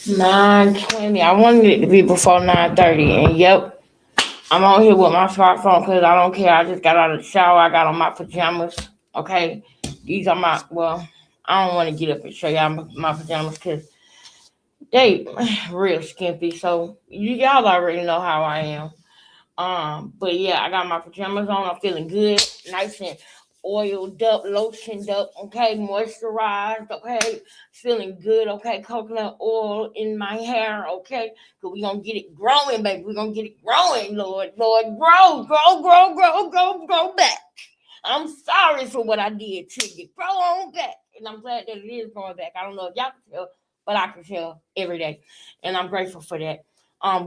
9:20. I wanted it to be before 9:30, and yep, I'm on here with my smartphone because I don't care. I just got out of the shower. I got on my pajamas. Okay, these are my well. I don't want to get up and show y'all my pajamas because they real skimpy. So y'all already know how I am. But yeah, I got my pajamas on. I'm feeling good, nice and oiled up, lotioned up, okay, moisturized, okay, feeling good, okay, coconut oil in my hair, okay, because we gonna get it growing, baby. We're gonna get it growing, Lord, Lord, grow back. I'm sorry for what I did to you. Grow on back. And I'm glad that it is growing back. I don't know if y'all can tell, but I can tell every day. And I'm grateful for that.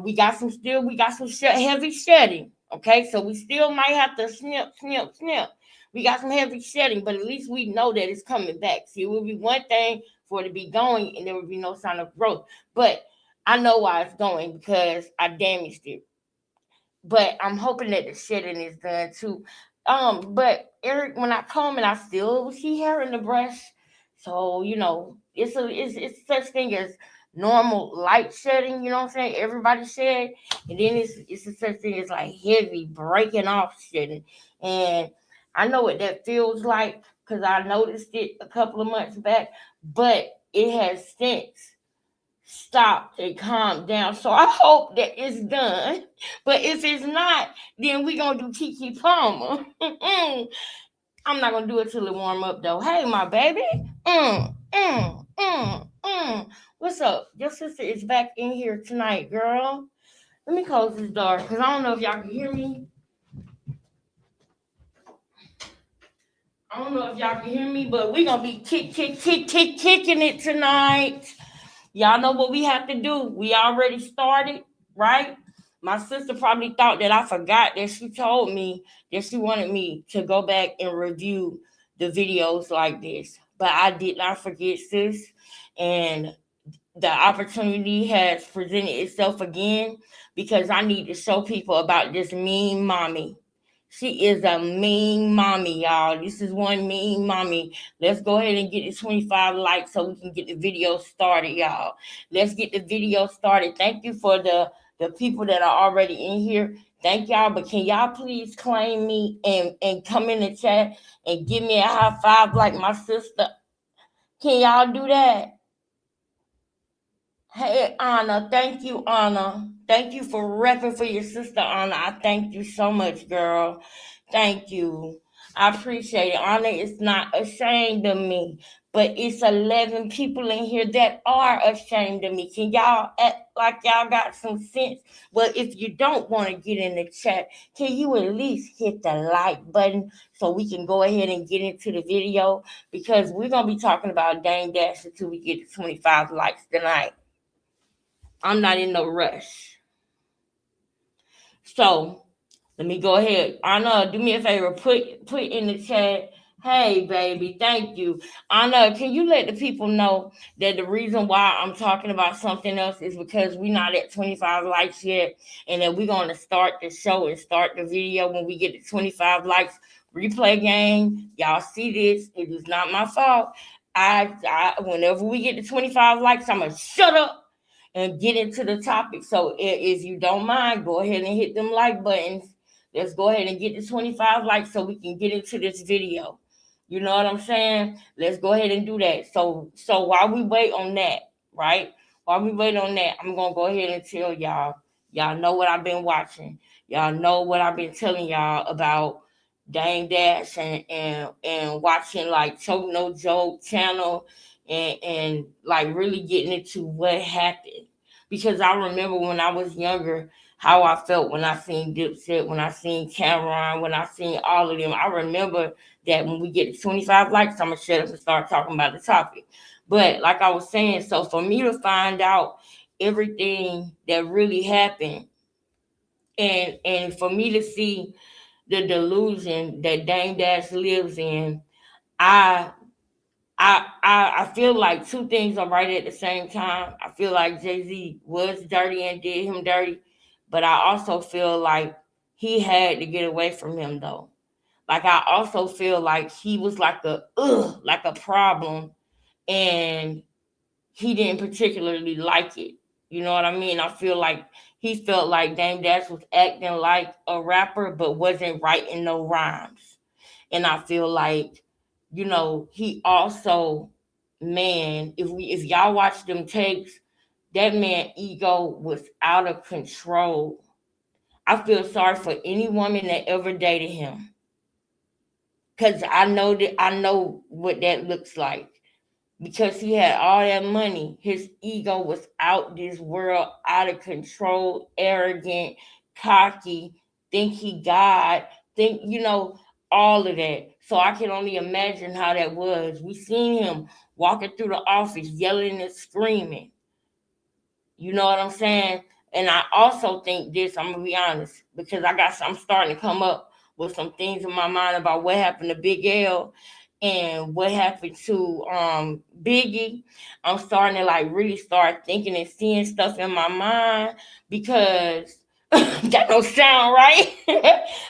We got some heavy shedding. Okay, so we still might have to snip. We got some heavy shedding, but at least we know that it's coming back. See, it would be one thing for it to be going and there would be no sign of growth. But I know why it's going because I damaged it. But I'm hoping that the shedding is done too. But Eric, when I come and I still see hair in the brush, so it's such thing as normal light shedding. You know what I'm saying? Everybody shed, and then it's a such thing as like heavy breaking off shedding, and I know what that feels like because I noticed it a couple of months back, but it has since stopped and calmed down. So I hope that it's done. But if it's not, then we gonna do Kiki Palmer. I'm not gonna do it till it warm up though. Hey, my baby. What's up? Your sister is back in here tonight, girl. Let me close this door because I don't know if y'all can hear me. I don't know if y'all can hear me, but we gonna be kicking it tonight. Y'all know what we have to do. We already started, right? My sister probably thought that I forgot that she told me that she wanted me to go back and review the videos like this. But I did not forget, sis. And the opportunity has presented itself again because I need to show people about this mean mommy. She is a mean mommy, y'all. This is one mean mommy. Let's go ahead and get the 25 likes so we can get the video started, y'all. Let's get the video started. Thank you for the people that are already in here. Thank y'all. But can y'all please claim me and come in the chat and give me a high five like my sister? Can y'all do that? Hey, Anna. Thank you, Anna. Thank you for repping for your sister, Anna. I thank you so much, girl. Thank you. I appreciate it. Anna is not ashamed of me, but it's 11 people in here that are ashamed of me. Can y'all act like y'all got some sense? Well, if you don't want to get in the chat, can you at least hit the like button so we can go ahead and get into the video? Because we're going to be talking about Dame Dash until we get to 25 likes tonight. I'm not in no rush. So let me go ahead. Anna, do me a favor. Put in the chat. Hey, baby, thank you. Anna, can you let the people know that the reason why I'm talking about something else is because we're not at 25 likes yet, and that we're going to start the show and start the video when we get to 25 likes. Replay game. Y'all see this. It is not my fault. Whenever we get to 25 likes, I'm going to shut up and get into the topic. So if you don't mind, go ahead and hit them like buttons. Let's go ahead and get to 25 likes so we can get into this video. You know what I'm saying? Let's go ahead and do that. So while we wait on that, right? While we wait on that, I'm gonna go ahead and tell y'all. Y'all know what I've been watching. Y'all know what I've been telling y'all about Dame Dash and watching like Choke No Joke channel and like really getting into what happened. Because I remember when I was younger, how I felt when I seen Dipset, when I seen Cameron, when I seen all of them. I remember that when we get to 25 likes, I'm gonna shut up and start talking about the topic. But like I was saying, so for me to find out everything that really happened and for me to see the delusion that Dame Dash lives in, I I feel like two things are right at the same time. I feel like Jay-Z was dirty and did him dirty, but I also feel like he had to get away from him though. Like I also feel like he was like a problem and he didn't particularly like it. You know what I mean? I feel like he felt like Dame Dash was acting like a rapper, but wasn't writing no rhymes. And I feel like, he also, man, if y'all watch them tapes, that man ego was out of control. I feel sorry for any woman that ever dated him. Cause I know what that looks like. Because he had all that money, his ego was out this world, out of control, arrogant, cocky, think he God, think, all of that. So I can only imagine how that was. We seen him walking through the office, yelling and screaming. You know what I'm saying? And I also think this, I'm gonna be honest, because I'm starting to come up with some things in my mind about what happened to Big L and what happened to Biggie. I'm starting to like really start thinking and seeing stuff in my mind because that don't sound right.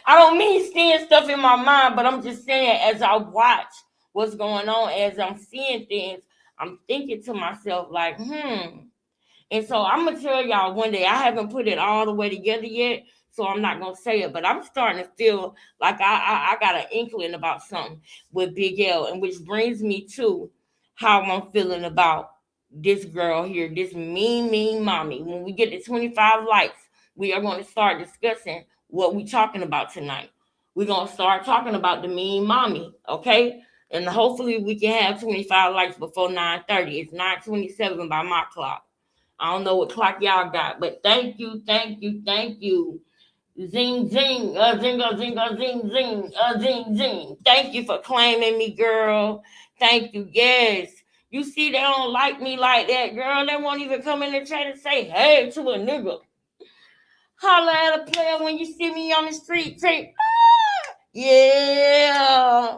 I don't mean seeing stuff in my mind, but I'm just saying as I watch what's going on, as I'm seeing things, I'm thinking to myself like, and so I'm gonna tell y'all one day. I haven't put it all the way together yet, so I'm not gonna say it. But I'm starting to feel like I got an inkling about something with Big L, and which brings me to how I'm feeling about this girl here, this mean mommy. When we get to 25 likes, we are going to start discussing what we talking about tonight. We're gonna start talking about the mean mommy, okay? And hopefully we can have 25 likes before 9:30. It's 9:27 by my clock. I don't know what clock y'all got, but thank you, thank you, thank you. Zing, zing, zing, zing, zing, zing, zing, zing. Thank you for claiming me, girl. Thank you. Yes. You see, they don't like me like that, girl. They won't even come in the chat and say hey to a nigga. Holla at a player when you see me on the street. Say, yeah.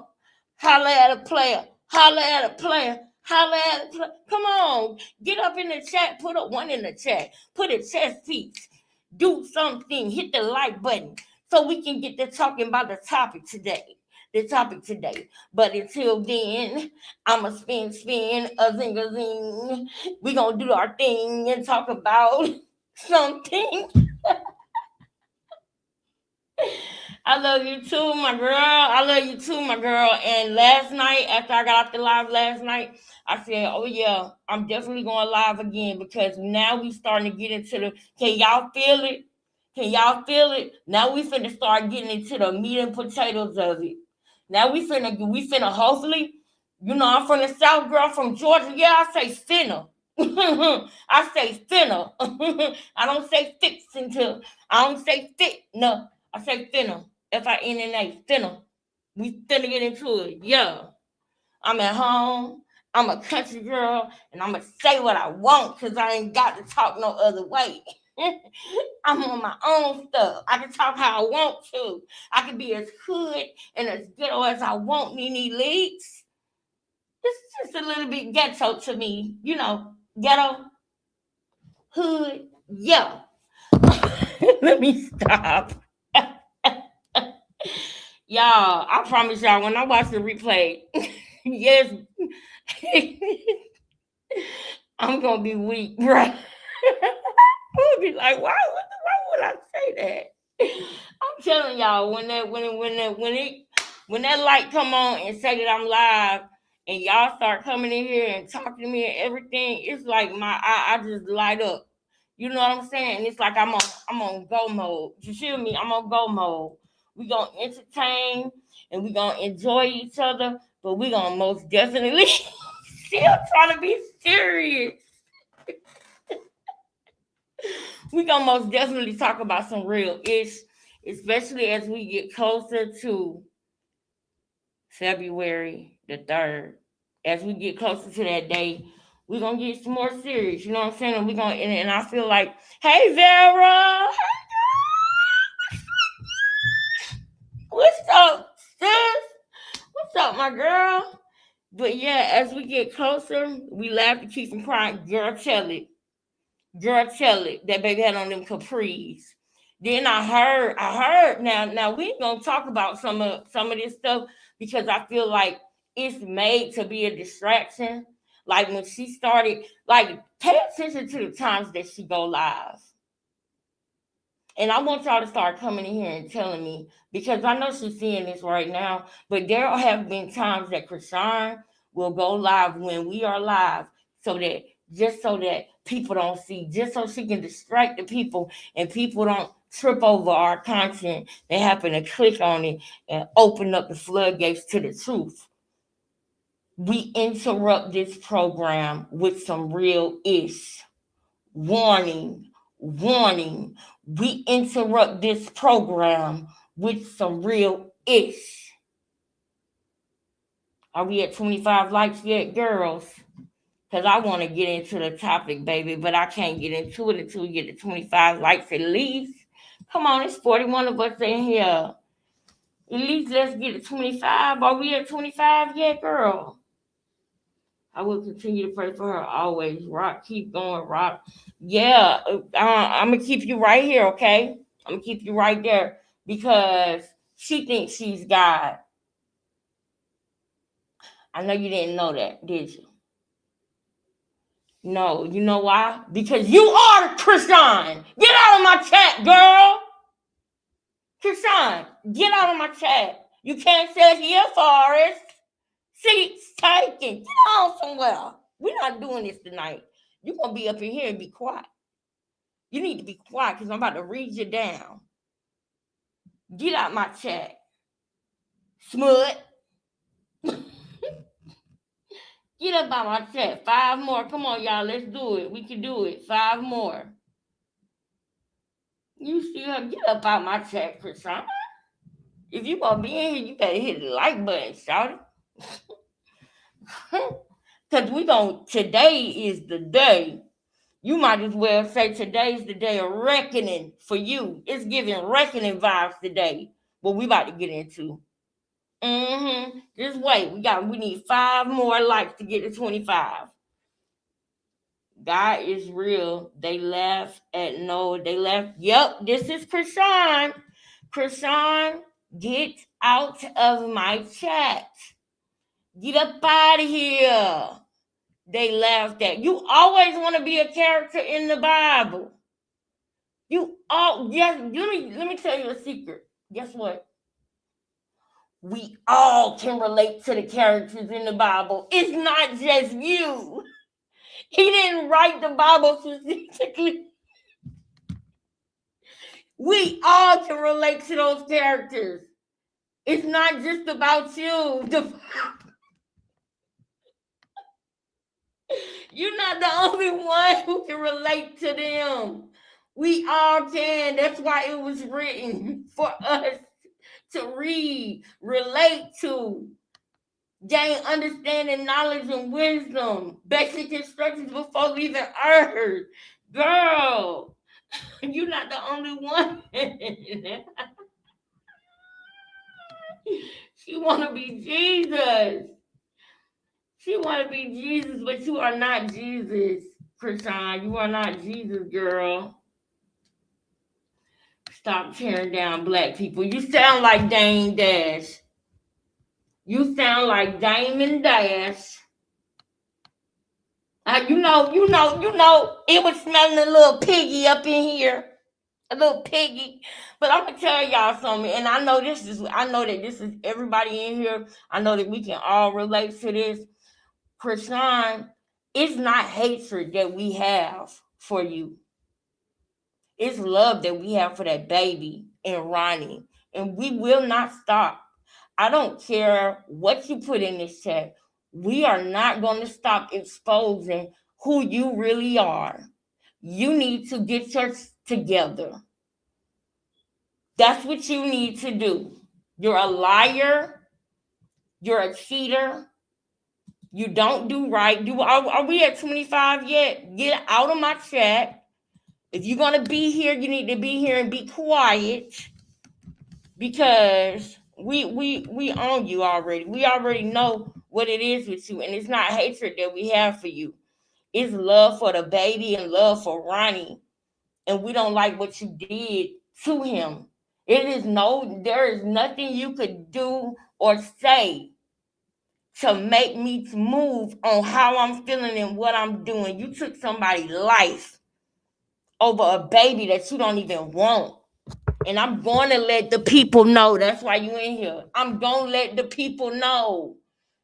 Holla at a player. Holla at a player. Holla at a player. Come on. Get up in the chat. Put a one in the chat. Put a chest piece. Do something. Hit the like button so we can get to talking about the topic today. But until then, I'ma spin, a zing, a zing. We gonna do our thing and talk about something. I love you too, my girl. I love you too, my girl. And last night, after I got off the live last night, I said, oh yeah, I'm definitely going live again because now we starting to get into the, can y'all feel it? Can y'all feel it? Now we finna start getting into the meat and potatoes of it. Now we finna hopefully, I'm from the South, girl, from Georgia. Yeah, I say finna. I say finna. I don't say fix until, I don't say fit, no. I say finna. FINNA, finna. We finna get into it. Yeah. I'm at home. I'm a country girl, and I'm gonna say what I want because I ain't got to talk no other way. I'm on my own stuff. I can talk how I want to. I can be as hood and as ghetto as I want, Nene Leaks. It's just a little bit ghetto to me, ghetto, hood, yeah. Let me stop. Y'all, I promise y'all, when I watch the replay, yes, I'm gonna be weak, right? I'm gonna be like, why would I say that? I'm telling y'all, when that light come on and say that I'm live, and y'all start coming in here and talking to me and everything, it's like I just light up. You know what I'm saying? It's like I'm on go mode. You feel me? I'm on go mode. We gonna entertain and we gonna enjoy each other, but we gonna most definitely still trying to be serious. We gonna most definitely talk about some real ish, especially as we get closer to February the 3rd. As we get closer to that day, we're gonna get some more serious. You know what I'm saying? And we're gonna and I feel like, hey Vera, what's up, sis? What's up, my girl? But yeah, as we get closer, we laugh to keep from crying. Girl, tell it. Girl, tell it. That baby had on them capris. Then I heard. Now we ain't gonna talk about some of this stuff because I feel like it's made to be a distraction. Like when she started, like pay attention to the times that she go live. And I want y'all to start coming in here and telling me, because I know she's seeing this right now, but there have been times that Krishan will go live when we are live, so that people don't see, just so she can distract the people and people don't trip over our content. They happen to click on it and open up the floodgates to the truth. We interrupt this program with some real ish. Warning, warning. We interrupt this program with some real ish. Are we at 25 likes yet, girls? Because I want to get into the topic, baby, but I can't get into it until we get to 25 likes at least. Come on, it's 41 of us in here. At least let's get to 25. Are we at 25 yet, girl? I will continue to pray for her always. Rock, keep going, Rock. Yeah, I'm going to keep you right here, okay? I'm going to keep you right there because she thinks she's God. I know you didn't know that, did you? No, you know why? Because you are Krishan. Get out of my chat, girl. Krishan, get out of my chat. You can't sit here, Forrest. Seats taken. Get on somewhere. We're not doing this tonight. You're going to be up in here and be quiet. You need to be quiet because I'm about to read you down. Get out my chat. Smut. Get up out my chat. 5 more. Come on, y'all. Let's do it. We can do it. 5 more. You see her? Get up out my chat, Krishan. If you want to be in here, you better hit the like button, shout it. Because today is the day. You might as well say today's the day of reckoning for you. It's giving reckoning vibes today. What we about to get into. Just wait. We need 5 more likes to get to 25. God is real. They laugh at no. They laugh. Yep, this is Krishan. Krishan, get out of my chat. Get up out of here. They laughed at. You always want to be a character in the Bible. Yes, let me tell you a secret. Guess what? We all can relate to the characters in the Bible. It's not just you. He didn't write the Bible specifically. We all can relate to those characters. It's not just about you. You're not the only one who can relate to them. We all can. That's why it was written for us to read, relate to, gain understanding, knowledge, and wisdom. Basic instructions before leaving Earth. Girl, you're not the only one. She want to be Jesus. She want to be Jesus, but you are not Jesus, Krishan. You are not Jesus, girl. Stop tearing down black people. You sound like Dame Dash. You sound like Damon Dash. You know, it was smelling a little piggy up in here. A little piggy. But I'm gonna tell y'all something, and I know that this is everybody in here. I know that we can all relate to this. Krishan, it's not hatred that we have for you. It's love that we have for that baby and Ronnie. And we will not stop. I don't care what you put in this chat. We are not going to stop exposing who you really are. You need to get yours together. That's what you need to do. You're a liar. You're a cheater. You don't do right. Are we at 25 yet? Get out of my chat. If you're going to be here, you need to be here and be quiet because we own you already. We already know what it is with you, and it's not hatred that we have for you. It's love for the baby and love for Ronnie, and we don't like what you did to him. There is nothing you could do or say to make me move on how I'm feeling and what I'm doing. You took somebody's life over a baby that you don't even want. And I'm going to let the people know. That's why you in here. I'm going to let the people know.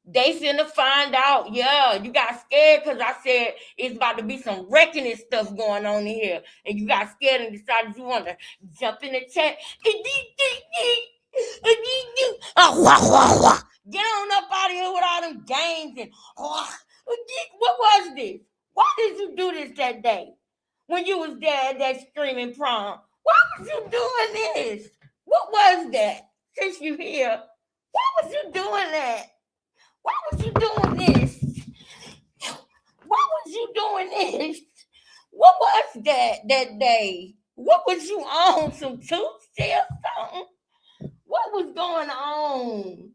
They finna find out. Yeah, you got scared because I said it's about to be some reckoning stuff going on in here. And you got scared and decided you want to jump in the chat. Get on up out of here with all them games and what was this? Why did you do this that day when you was there at that screaming prom? Why was you doing this? What was that? Since you here, why was you doing that? Why was you doing this? Why was you doing this? What was that day? What was you on? Some Tuesday or something? What was going on?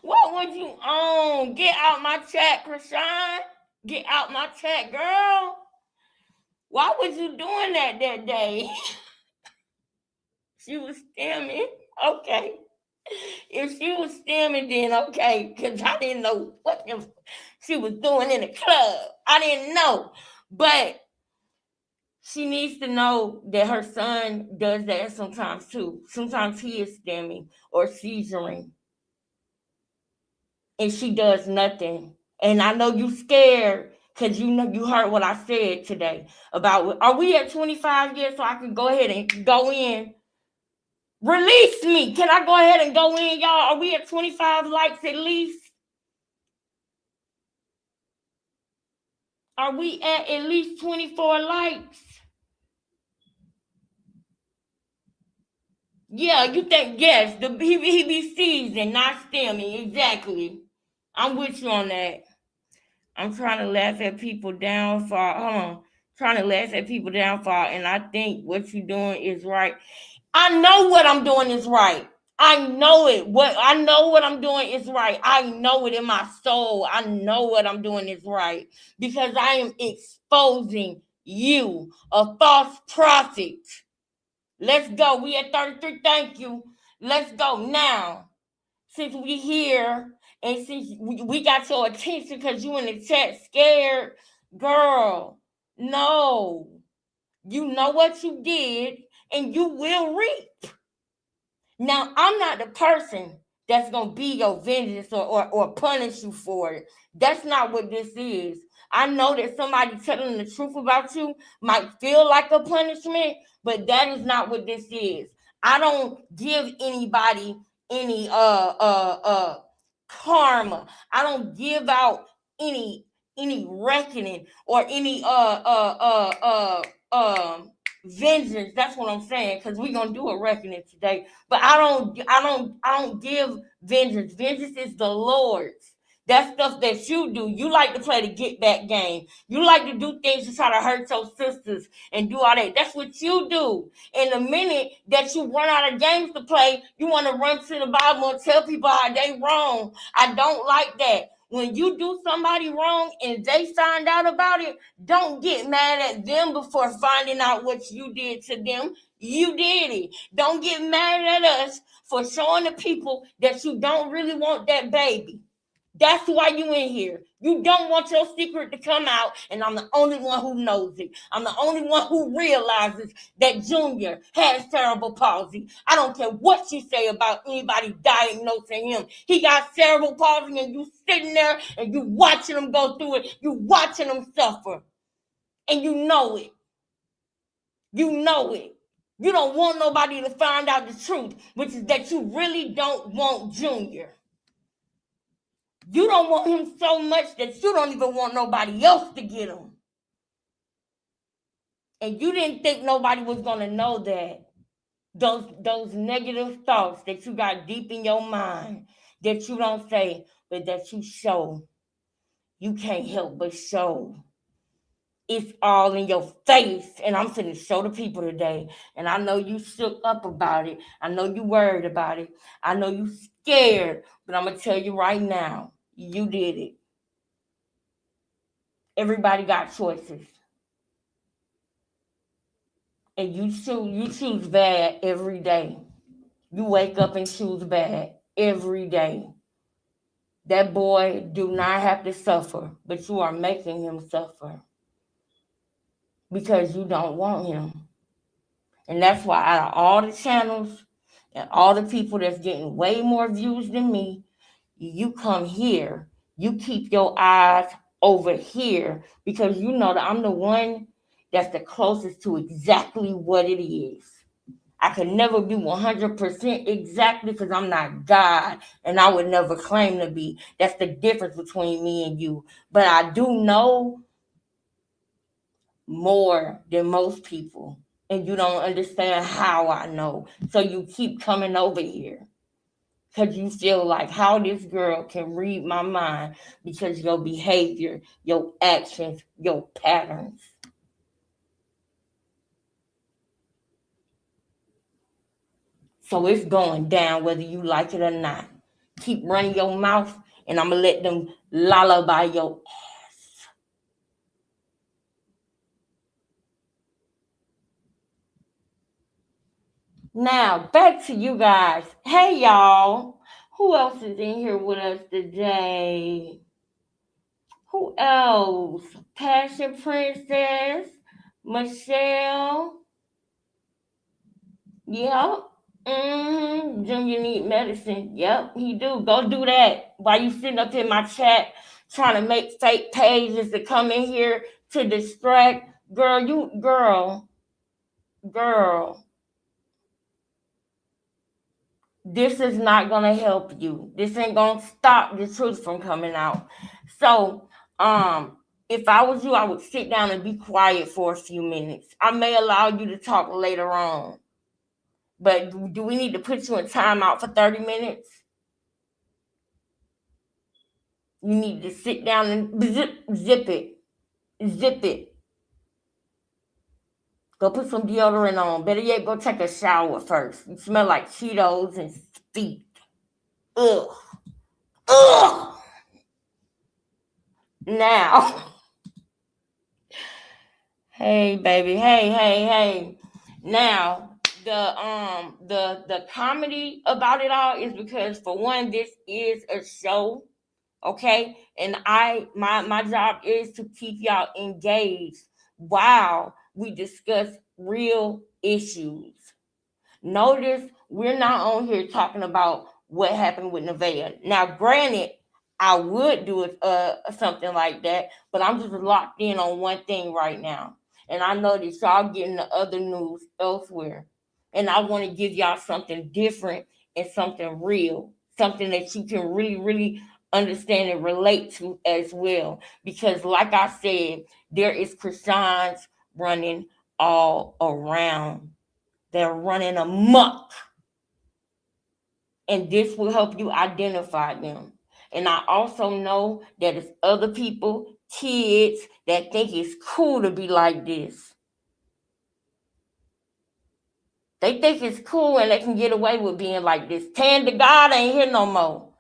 What was you on? Get out my chat, Krishan. Get out my chat, girl. Why was you doing that day? She was stimming. Okay. If she was stimming, then okay, because I didn't know what she was doing in the club. I didn't know. But she needs to know that her son does that sometimes too. Sometimes he is stimming or seizuring. And she does nothing. And I know you scared because you know you heard what I said today about, are we at 25 years so I can go ahead and go in? Release me. Can I go ahead and go in, y'all? Are we at 25 likes at least? Are we at least 24 likes? Yeah, you think, yes, he be seasoned, not stemming. Exactly. I'm with you on that. I'm trying to laugh at people downfall. Hold on. Trying to laugh at people downfall, and I think what you're doing is right. I know what I'm doing is right. I know it. What I know what I'm doing is right. I know it in my soul. I know what I'm doing is right because I am exposing you, a false prophet. Let's go. We at 33. Thank you. Let's go now. Since we here and since we got your attention because you in the chat scared, girl, no. You know what you did and you will reap. Now, I'm not the person that's going to be your vengeance or punish you for it. That's not what this is. I know that somebody telling the truth about you might feel like a punishment, but that is not what this is. I don't give anybody any karma. I don't give out any reckoning or any vengeance. That's what I'm saying, because we're gonna do a reckoning today. But I don't give vengeance. Vengeance is the Lord's. That's stuff that you do. You like to play the get back game. You like to do things to try to hurt your sisters and do all that. That's what you do. And the minute that you run out of games to play, you want to run to the Bible and tell people how they wrong. I don't like that. When you do somebody wrong and they find out about it, don't get mad at them before finding out what you did to them. You did it. Don't get mad at us for showing the people that you don't really want that baby. That's why you in here. You don't want your secret to come out, and I'm the only one who knows it. I'm the only one who realizes that Junior has cerebral palsy. I don't care what you say about anybody diagnosing him. He got cerebral palsy, and you sitting there and you watching him go through it. You watching him suffer, and you know it. You know it. You don't want nobody to find out the truth, which is that you really don't want Junior. You don't want him so much that you don't even want nobody else to get him. And you didn't think nobody was going to know that. Those negative thoughts that you got deep in your mind that you don't say, but that you show. You can't help but show. It's all in your face. And I'm finna show the people today. And I know you shook up about it. I know you worried about it. I know you scared. But I'm going to tell you right now, you did it. Everybody got choices. and you choose bad every day. You wake up and choose bad every day. That boy do not have to suffer, but you are making him suffer because you don't want him. And that's why out of all the channels and all the people that's getting way more views than me, you come here, you keep your eyes over here because you know that I'm the one that's the closest to exactly what it is. I could never be 100% exactly because I'm not God and I would never claim to be. That's the difference between me and you. But I do know more than most people. And you don't understand how I know. So you keep coming over here because you feel like how this girl can read my mind because your behavior, your actions, your patterns. So it's going down whether you like it or not. Keep running your mouth and I'm going to let them lullaby your ass. Now, back to you guys. Hey, y'all. Who else is in here with us today? Who else? Passion Princess, Michelle. Yep. Junior need medicine. Yep, he do. Go do that. While you sitting up in my chat trying to make fake pages to come in here to distract. Girl. This is not gonna help you. This ain't gonna stop the truth from coming out. So, if I was you, I would sit down and be quiet for a few minutes. I may allow you to talk later on. But do we need to put you in timeout for 30 minutes? You need to sit down and zip it. Zip it. Go put some deodorant on. Better yet, go take a shower first. You smell like Cheetos and feet. Ugh. Ugh. Now. Hey, baby. Hey. Now, the comedy about it all is because for one, this is a show. Okay, and my job is to keep y'all engaged while we discuss real issues. Notice we're not on here talking about what happened with Nevaeh. Now, granted, I would do it something like that, but I'm just locked in on one thing right now, and I know that y'all getting the other news elsewhere, and I want to give y'all something different and something real, something that you can really understand and relate to as well. Because, like I said, there is Krishans running all around. They're running amok. And this will help you identify them. And I also know that it's other people, kids, that think it's cool to be like this. They think it's cool and they can get away with being like this. Tan the God ain't here no more.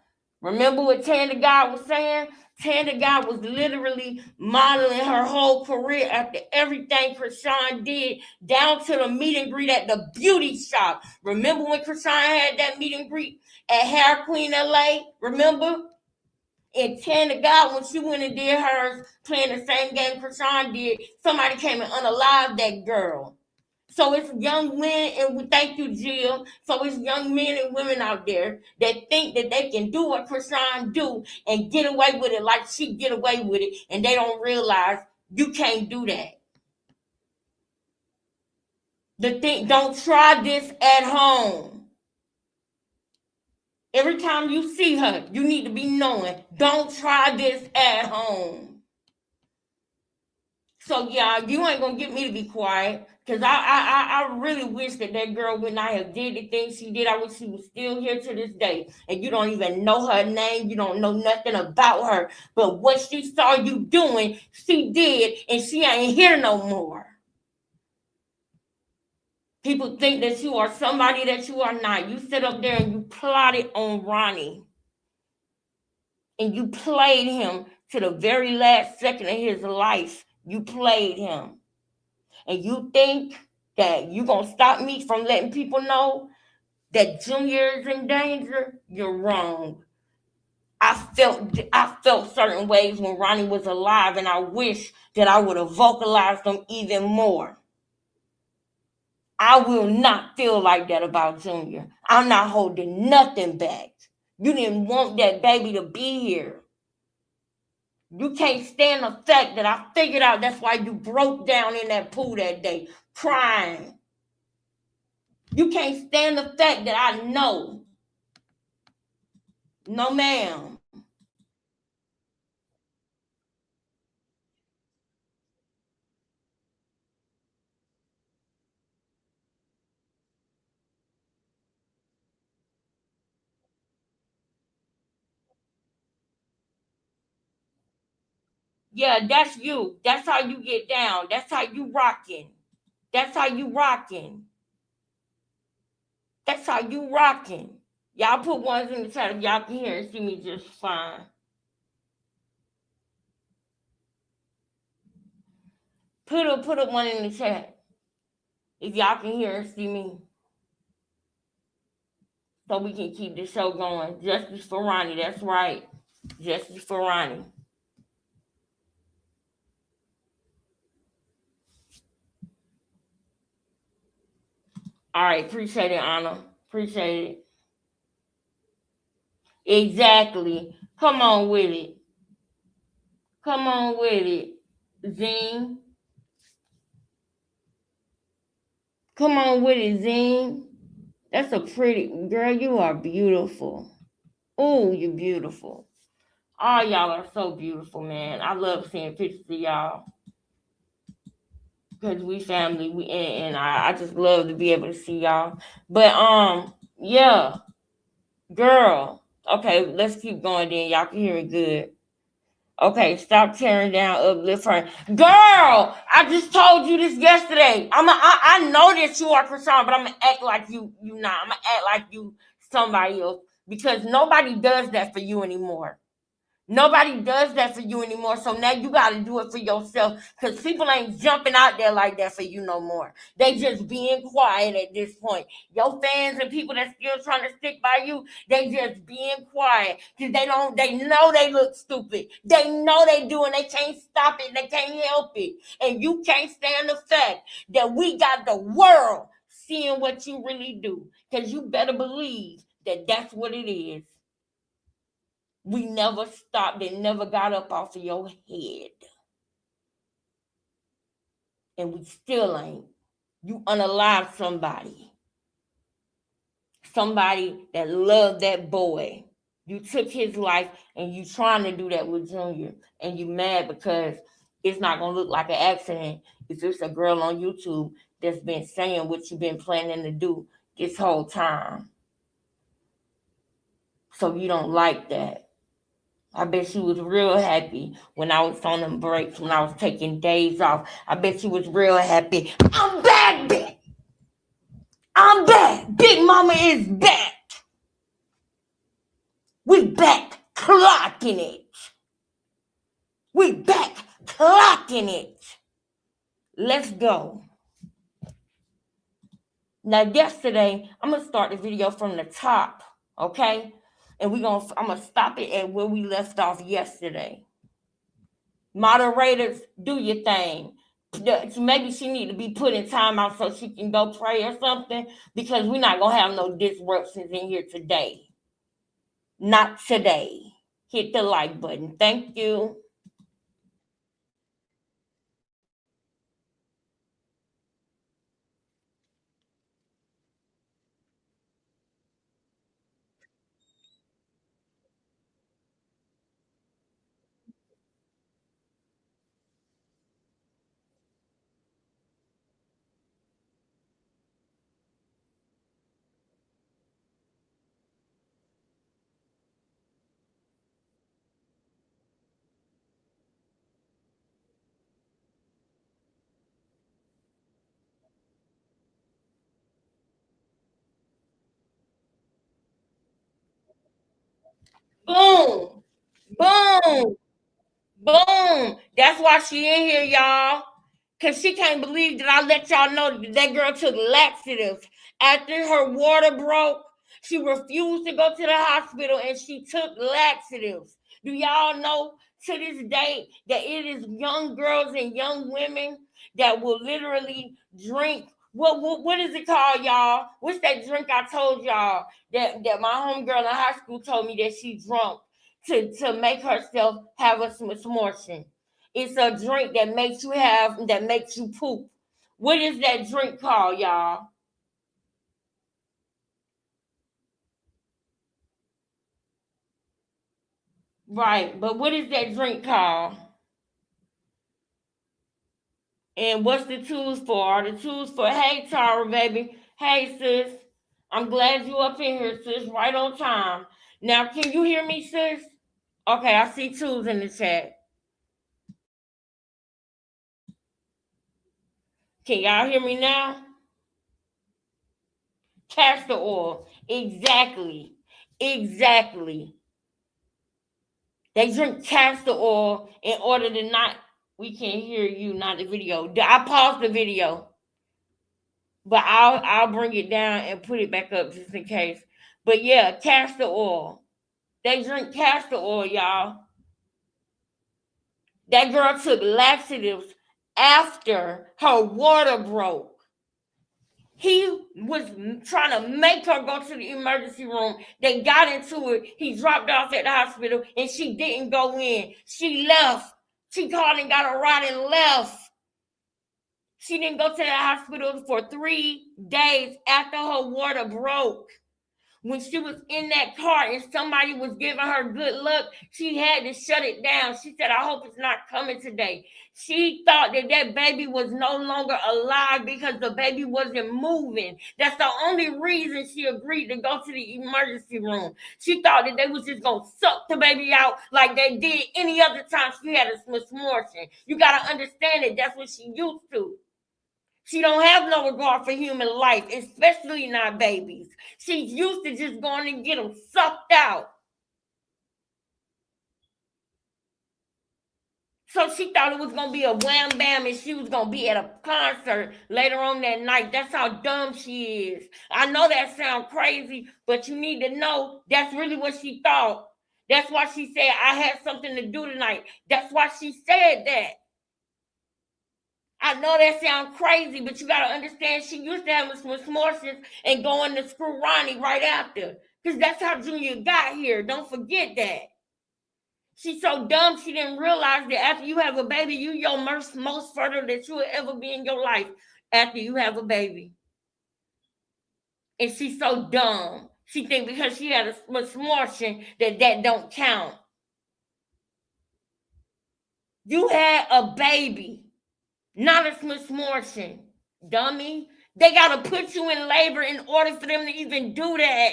Remember what Tan the God was saying? Tan the God was literally modeling her whole career after everything Krishan did, down to the meet and greet at the beauty shop. Remember when Krishan had that meet and greet at Hair Queen LA? Remember? And Tan the God, when she went and did hers, playing the same game Krishan did, somebody came and unalived that girl. So it's young men, and thank you, Jill. So it's young men and women out there that think that they can do what Krishan do and get away with it like she get away with it, and they don't realize you can't do that. Don't try this at home. Every time you see her, you need to be knowing, don't try this at home. So yeah, you ain't gonna get me to be quiet. Cause I really wish that girl would not have did the things she did. I wish she was still here to this day. And you don't even know her name. You don't know nothing about her. But what she saw you doing, she did, and she ain't here no more. People think that you are somebody that you are not. You sit up there and you plotted on Ronnie. And you played him to the very last second of his life. You played him. And you think that you gonna stop me from letting people know that Junior is in danger, you're wrong. I felt certain ways when Ronnie was alive, and I wish that I would have vocalized them even more. I will not feel like that about Junior. I'm not holding nothing back. You didn't want that baby to be here. You can't stand the fact that I figured out that's why you broke down in that pool that day, crying. You can't stand the fact that I know. No, ma'am. Yeah, that's you. That's how you get down. That's how you rocking. That's how you rocking. That's how you rocking. Y'all put ones in the chat if y'all can hear and see me just fine. Put a one in the chat if y'all can hear and see me, so we can keep the show going. Justice for Ronnie. That's right. Justice for Ronnie. All right. Appreciate it, Anna. Appreciate it. Exactly. Come on with it. Come on with it. Zine. Come on with it, Zine. That's a pretty girl. You are beautiful. Oh, you're beautiful. All y'all are so beautiful, man. I love seeing pictures of y'all because we family. And I just love to be able to see y'all. But yeah, girl. Okay, let's keep going. Then y'all can hear it good. Okay, stop tearing down, uplift her. Girl, I just told you this yesterday. I know that you are Krishan, but I'm gonna act like you not. I'm gonna act like you somebody else because nobody does that for you anymore. Nobody does that for you anymore. So now you got to do it for yourself because people ain't jumping out there like that for you no more. They just being quiet at this point. Your fans and people that's still trying to stick by you, they just being quiet because they know they look stupid. They know they do and they can't stop it. They can't help it. And you can't stand the fact that we got the world seeing what you really do because you better believe that that's what it is. We never stopped and never got up off of your head. And we still ain't. You unalive somebody. Somebody that loved that boy. You took his life and you trying to do that with Junior. And you mad because it's not going to look like an accident if it's a girl on YouTube that's been saying what you've been planning to do this whole time. So you don't like that. I bet she was real happy when I was on them breaks, when I was taking days off. I bet she was real happy. I'm back, bitch. I'm back. Big Mama is back. We back clocking it. We back clocking it. Let's go. Now, yesterday, I'm going to start the video from the top, okay? And I'm going to stop it at where we left off yesterday. Moderators, do your thing. Maybe she need to be put in timeout so she can go pray or something because we're not gonna have no disruptions in here today. Not today. Hit the like button. Thank you. Boom, boom, boom. That's why she in here, y'all. Because she can't believe that I let y'all know that girl took laxatives. After her water broke, she refused to go to the hospital and she took laxatives. Do y'all know to this day that it is young girls and young women that will literally drink? What is it called, y'all? What's that drink I told y'all that my homegirl in high school told me that she drunk to make herself have a smortion? It's a drink that makes you poop. What is that drink called, y'all? Right, but what is that drink called? And what's the tools for? Are the tools for, hey Tara, baby. Hey sis. I'm glad you up in here, sis. Right on time. Now, can you hear me, sis? Okay, I see tools in the chat. Can y'all hear me now? Castor oil. Exactly. Exactly. They drink castor oil in order to not. We can't hear you, not the video. I paused the video, but I'll bring it down and put it back up just in case. But yeah, castor oil. They drink castor oil, y'all. That girl took laxatives after her water broke. He was trying to make her go to the emergency room. They got into it. He dropped off at the hospital and she didn't go in. She left. She called and got a ride and left. She didn't go to the hospital for 3 days after her water broke. When she was in that car and somebody was giving her good luck, she had to shut it down. She said, I hope it's not coming today. She thought that baby was no longer alive because the baby wasn't moving. That's the only reason she agreed to go to the emergency room. She thought that they was just going to suck the baby out like they did any other time she had a misfortune. You got to understand that that's what she used to. She don't have no regard for human life, especially not babies. She's used to just going to get them sucked out. So she thought it was going to be a wham bam and she was going to be at a concert later on that night. That's how dumb she is. I know that sounds crazy, but you need to know that's really what she thought. That's why she said, I had something to do tonight. That's why she said that. I know that sounds crazy, but you got to understand she used to have some misfortunes and going to screw Ronnie right after. Because that's how Junior got here. Don't forget that. She's so dumb she didn't realize that after you have a baby, you your most fertile that you will ever be in your life after you have a baby. And she's so dumb. She think because she had a misfortune that don't count. You had a baby. Not a misfortune, dummy. They got to put you in labor in order for them to even do that.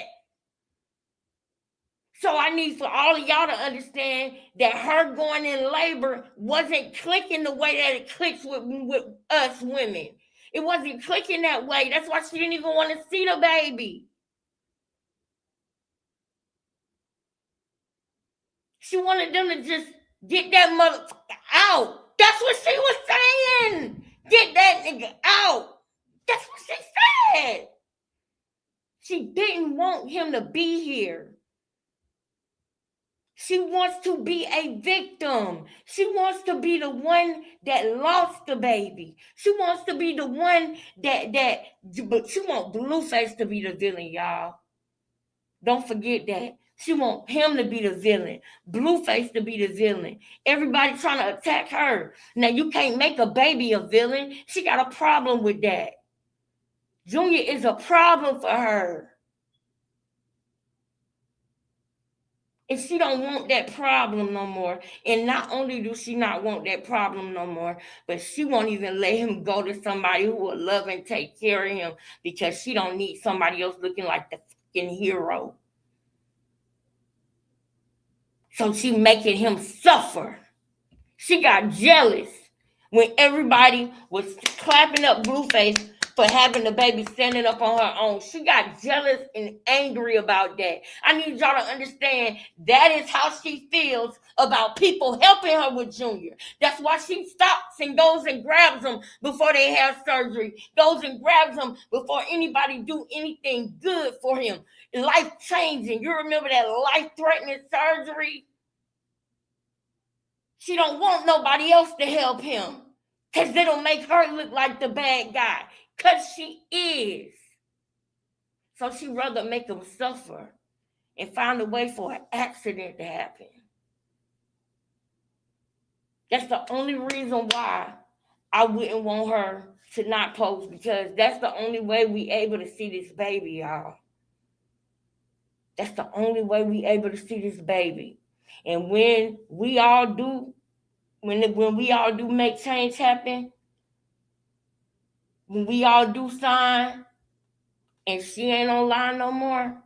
So I need for all of y'all to understand that her going in labor wasn't clicking the way that it clicks with us women. It wasn't clicking that way. That's why she didn't even want to see the baby. She wanted them to just get that motherfucker out. That's what she was saying. Get that nigga out. That's what she said. She didn't want him to be here. She wants to be a victim. She wants to be the one that lost the baby. She wants to be the one but she wants Blueface to be the villain, y'all. Don't forget that. She wants him to be the villain. Blueface to be the villain. Everybody trying to attack her. Now, you can't make a baby a villain. She got a problem with that. Junior is a problem for her. And she don't want that problem no more. And not only do she not want that problem no more, but she won't even let him go to somebody who will love and take care of him because she don't need somebody else looking like the fucking hero. So she making him suffer. She got jealous when everybody was clapping up Blueface for having the baby standing up on her own. She got jealous and angry about that. I need y'all to understand that is how she feels about people helping her with Junior. That's why she stops and goes and grabs them before they have surgery, goes and grabs them before anybody do anything good for him. Life changing. You remember that life-threatening surgery? She don't want nobody else to help him because they don't make her look like the bad guy. Because she is. So she'd rather make him suffer and find a way for an accident to happen. That's the only reason why I wouldn't want her to not post, because that's the only way we able to see this baby, y'all. That's the only way we able to see this baby. And when we all do, when we all do make change happen, when we all do sign and she ain't online no more,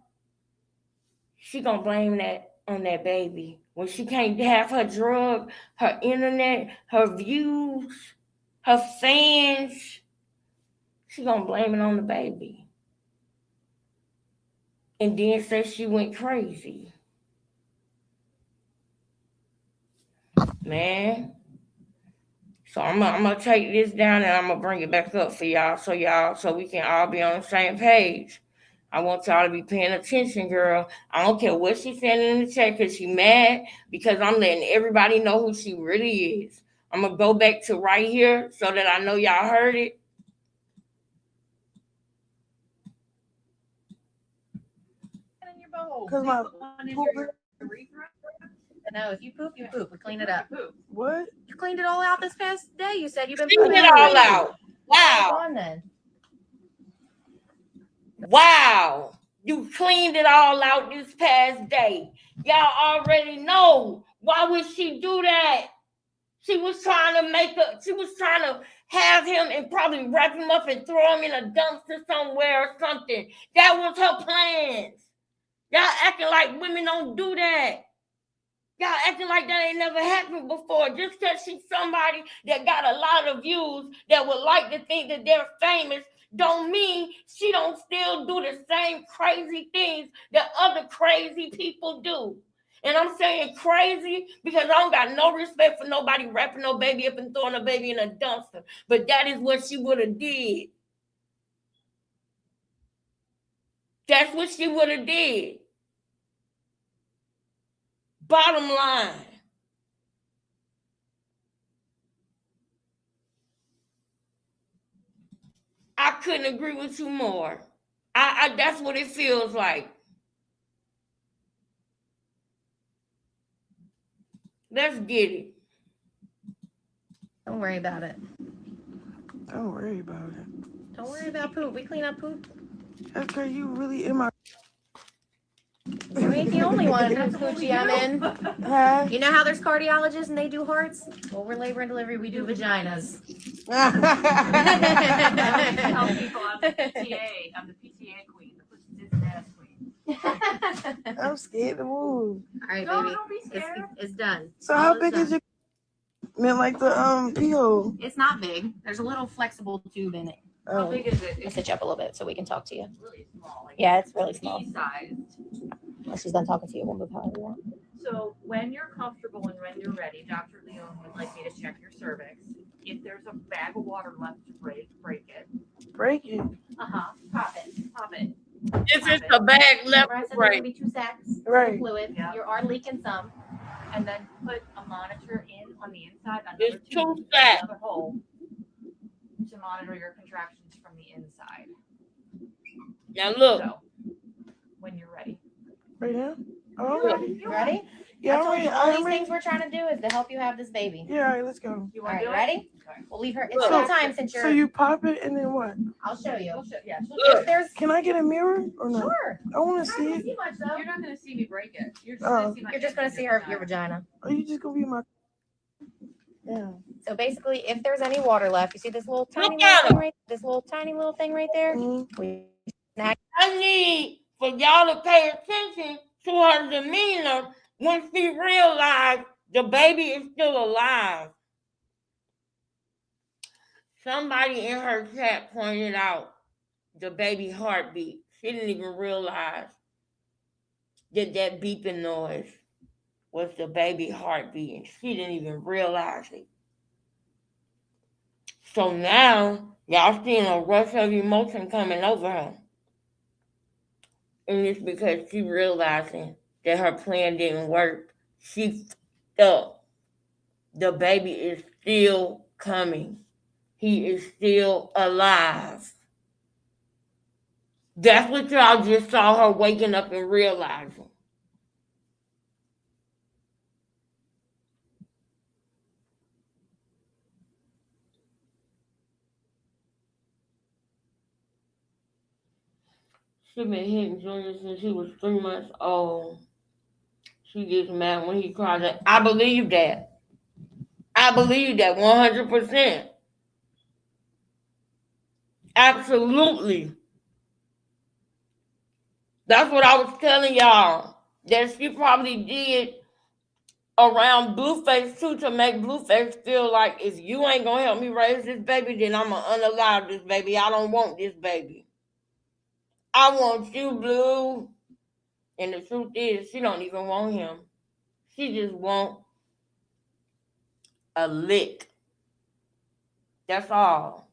she gonna blame that on that baby. When she can't have her drug, her internet, her views, her fans, she gonna blame it on the baby. And then say she went crazy. Man. So I'm gonna take this down and I'm gonna bring it back up for y'all so we can all be on the same page. I want y'all to be paying attention, girl. I don't care what she's saying in the chat because she mad because I'm letting everybody know who she really is. I'm gonna go back to right here so that I know y'all heard it. Because my poop. No, if you poop, you poop. We clean it up. What? You cleaned it all out this past day. You said you've been Clean it all out. Wow. On then. Wow. You cleaned it all out this past day. Y'all already know. Why would she do that? She was trying to have him and probably wrap him up and throw him in a dumpster somewhere or something. That was her plans. Y'all acting like women don't do that. Y'all acting like that ain't never happened before. Just because she's somebody that got a lot of views that would like to think that they're famous don't mean she don't still do the same crazy things that other crazy people do. And I'm saying crazy because I don't got no respect for nobody wrapping no baby up and throwing a baby in a dumpster. But that is what she would have did. That's what she would have did. Bottom line. I couldn't agree with you more. I that's what it feels like. Let's get it. Don't worry about it. Don't worry about it. Don't worry about poop. We clean up poop. That's because you really in my. You ain't the only one whose coochie I'm in. Huh? You know how there's cardiologists and they do hearts? Well, we're labor and delivery. We do vaginas. Tell people I'm the PTA. I'm the PTA queen, the pussy ass queen. I'm scared to move. All right, No, baby. don't be scared. It's done. So All how is big done. is your? Man, like the pee hole. It's not big. There's a little flexible tube in it. How big is it? I'll sit you up a little bit so we can talk to you. Really small. Like Yeah, it's really small. pea-sized. Once she's done talking to you, we'll move however you want. So when you're comfortable and when you're ready, Dr. Leon would like me to check your cervix. If there's a bag of water left to break it. Break it. Pop it. Pop it. If it's a bag left, Right, so there's right. gonna be 2 sacks Right. of fluid. Yeah. You are leaking some. And then put a monitor in on the inside, There's another 2 tube, sacks. another hole to monitor your contractions from the inside. Now look. So when you're ready. Right now. Oh, I'm ready. You ready? Yeah, I I'm told ready. you all these I'm ready. things we're trying to do is to help you have this baby. Yeah, all right, let's go. You All want right, to do ready? it? Okay. We'll leave her. It's Look. full time since you're. So you pop it and then what? I'll show you. Yeah. Look. If there's. Can I get a mirror or not? Sure. I want You're to not see gonna it. see much though. You're not going to see me break it. You're just Oh. going to see my You're just gonna see her your vagina. Are you just gonna be my? Yeah. So basically, if there's any water left, you see this little tiny Look little at thing right. This little tiny little thing right there. Mhm. We I need for y'all to pay attention to her demeanor when she realized the baby is still alive. Somebody in her chat pointed out the baby heartbeat. She didn't even realize that beeping noise was the baby heartbeat, and she didn't even realize it. So now y'all seeing a rush of emotion coming over her. And it's because she realizing that her plan didn't work. She up. The baby is still coming. He is still alive. That's what y'all just saw her waking up and realizing. She been hitting Junior since he was 3 months old. She gets mad when he cries. I believe that. I believe that 100%. Absolutely. That's what I was telling y'all. That she probably did around Blueface too, to make Blueface feel like, if you ain't gonna help me raise this baby, then I'm gonna unalive this baby. I don't want this baby. I want you, Blue. And the truth is, she don't even want him. She just want a lick. That's all.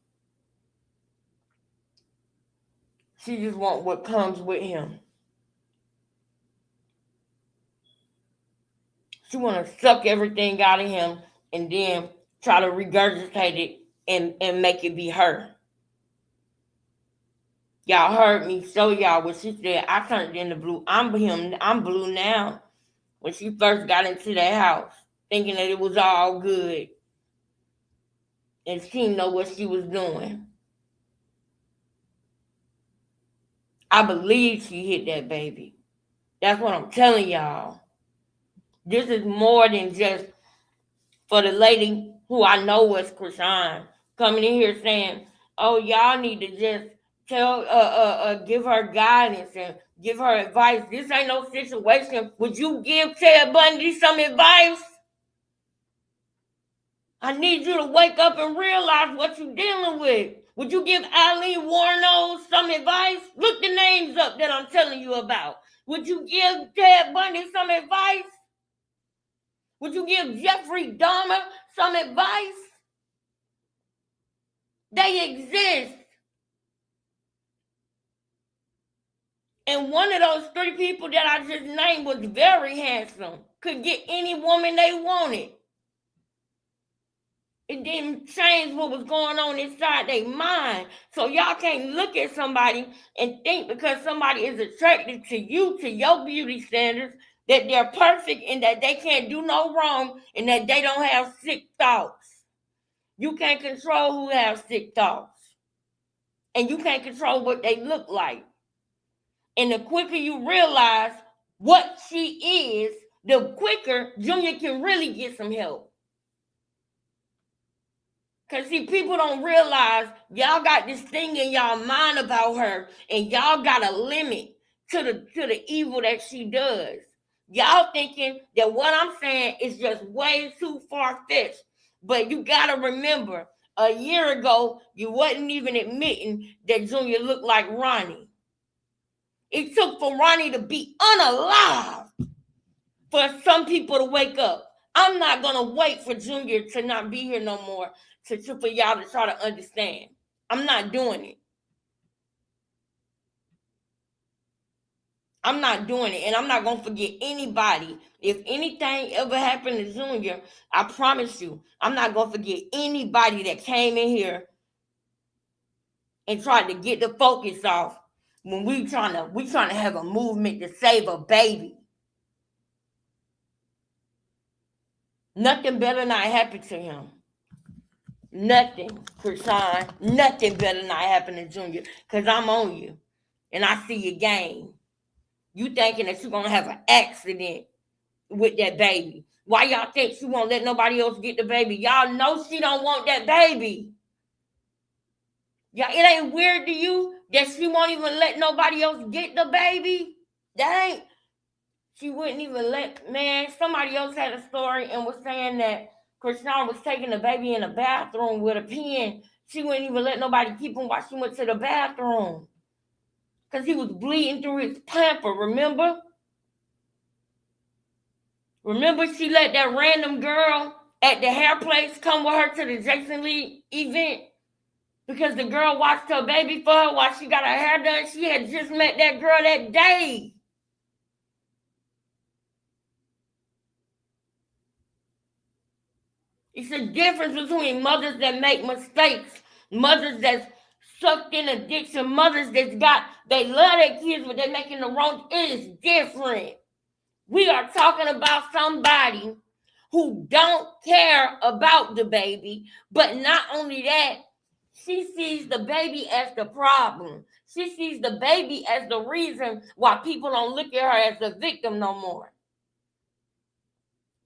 She just want what comes with him. She want to suck everything out of him and then try to regurgitate it and make it be her. Y'all heard me show y'all what she said. I turned into Blue. I'm Blue now. When she first got into that house, thinking that it was all good. And she didn't know what she was doing. I believe she hit that baby. That's what I'm telling y'all. This is more than just for the lady who I know was Krishan coming in here saying, "Oh, y'all need to just give her guidance and give her advice. This ain't no situation. Would you give Ted Bundy some advice? I need you to wake up and realize what you're dealing with. Would you give Eileen Warno some advice? Look the names up that I'm telling you about. Would you give Ted Bundy some advice? Would you give Jeffrey Dahmer some advice? They exist. And one of those three people that I just named was very handsome. Could get any woman they wanted. It didn't change what was going on inside their mind. So y'all can't look at somebody and think because somebody is attracted to you, to your beauty standards, that they're perfect and that they can't do no wrong and that they don't have sick thoughts. You can't control who has sick thoughts. And you can't control what they look like. And the quicker you realize what she is, the quicker Junior can really get some help. Because, see, people don't realize y'all got this thing in y'all mind about her, and y'all got a limit to the evil that she does. Y'all thinking that what I'm saying is just way too far-fetched. But you got to remember, a year ago, you wasn't even admitting that Junior looked like Ronnie. It took for Ronnie to be unalive for some people to wake up. I'm not going to wait for Junior to not be here no more for y'all to try to understand. I'm not doing it. I'm not doing it. And I'm not going to forget anybody. If anything ever happened to Junior, I promise you, I'm not going to forget anybody that came in here and tried to get the focus off when we trying to have a movement to save a baby. Nothing better not happen to him. Nothing, Krishan. Nothing better not happen to Junior. Because I'm on you. And I see your game. You thinking that you're going to have an accident with that baby. Why y'all think she won't let nobody else get the baby? Y'all know she don't want that baby. Y'all, it ain't weird to you that she won't even let nobody else get the baby? That ain't... She wouldn't even let... Man, somebody else had a story and was saying that Krishan was taking the baby in the bathroom with a pen She wouldn't even let nobody keep him while she went to the bathroom. Because he was bleeding through his pamper, remember? Remember she let that random girl at the hair place come with her to the Jason Lee event? Because the girl watched her baby for her while she got her hair done. She had just met that girl that day. It's a difference between mothers that make mistakes, mothers that's sucked in addiction, mothers they love their kids, but they're making the wrong. It is different. We are talking about somebody who don't care about the baby, but not only that, she sees the baby as the problem. She sees the baby as the reason why people don't look at her as a victim no more.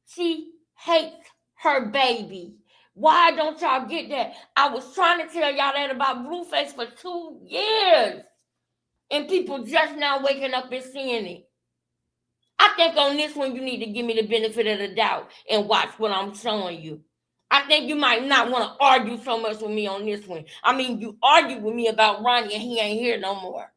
She hates her baby. Why don't y'all get that? I was trying to tell y'all that about Blueface for 2 years. And people just now waking up and seeing it. I think on this one, you need to give me the benefit of the doubt and watch what I'm showing you. I think you might not want to argue so much with me on this one. I mean, you argued with me about Ronnie and he ain't here no more.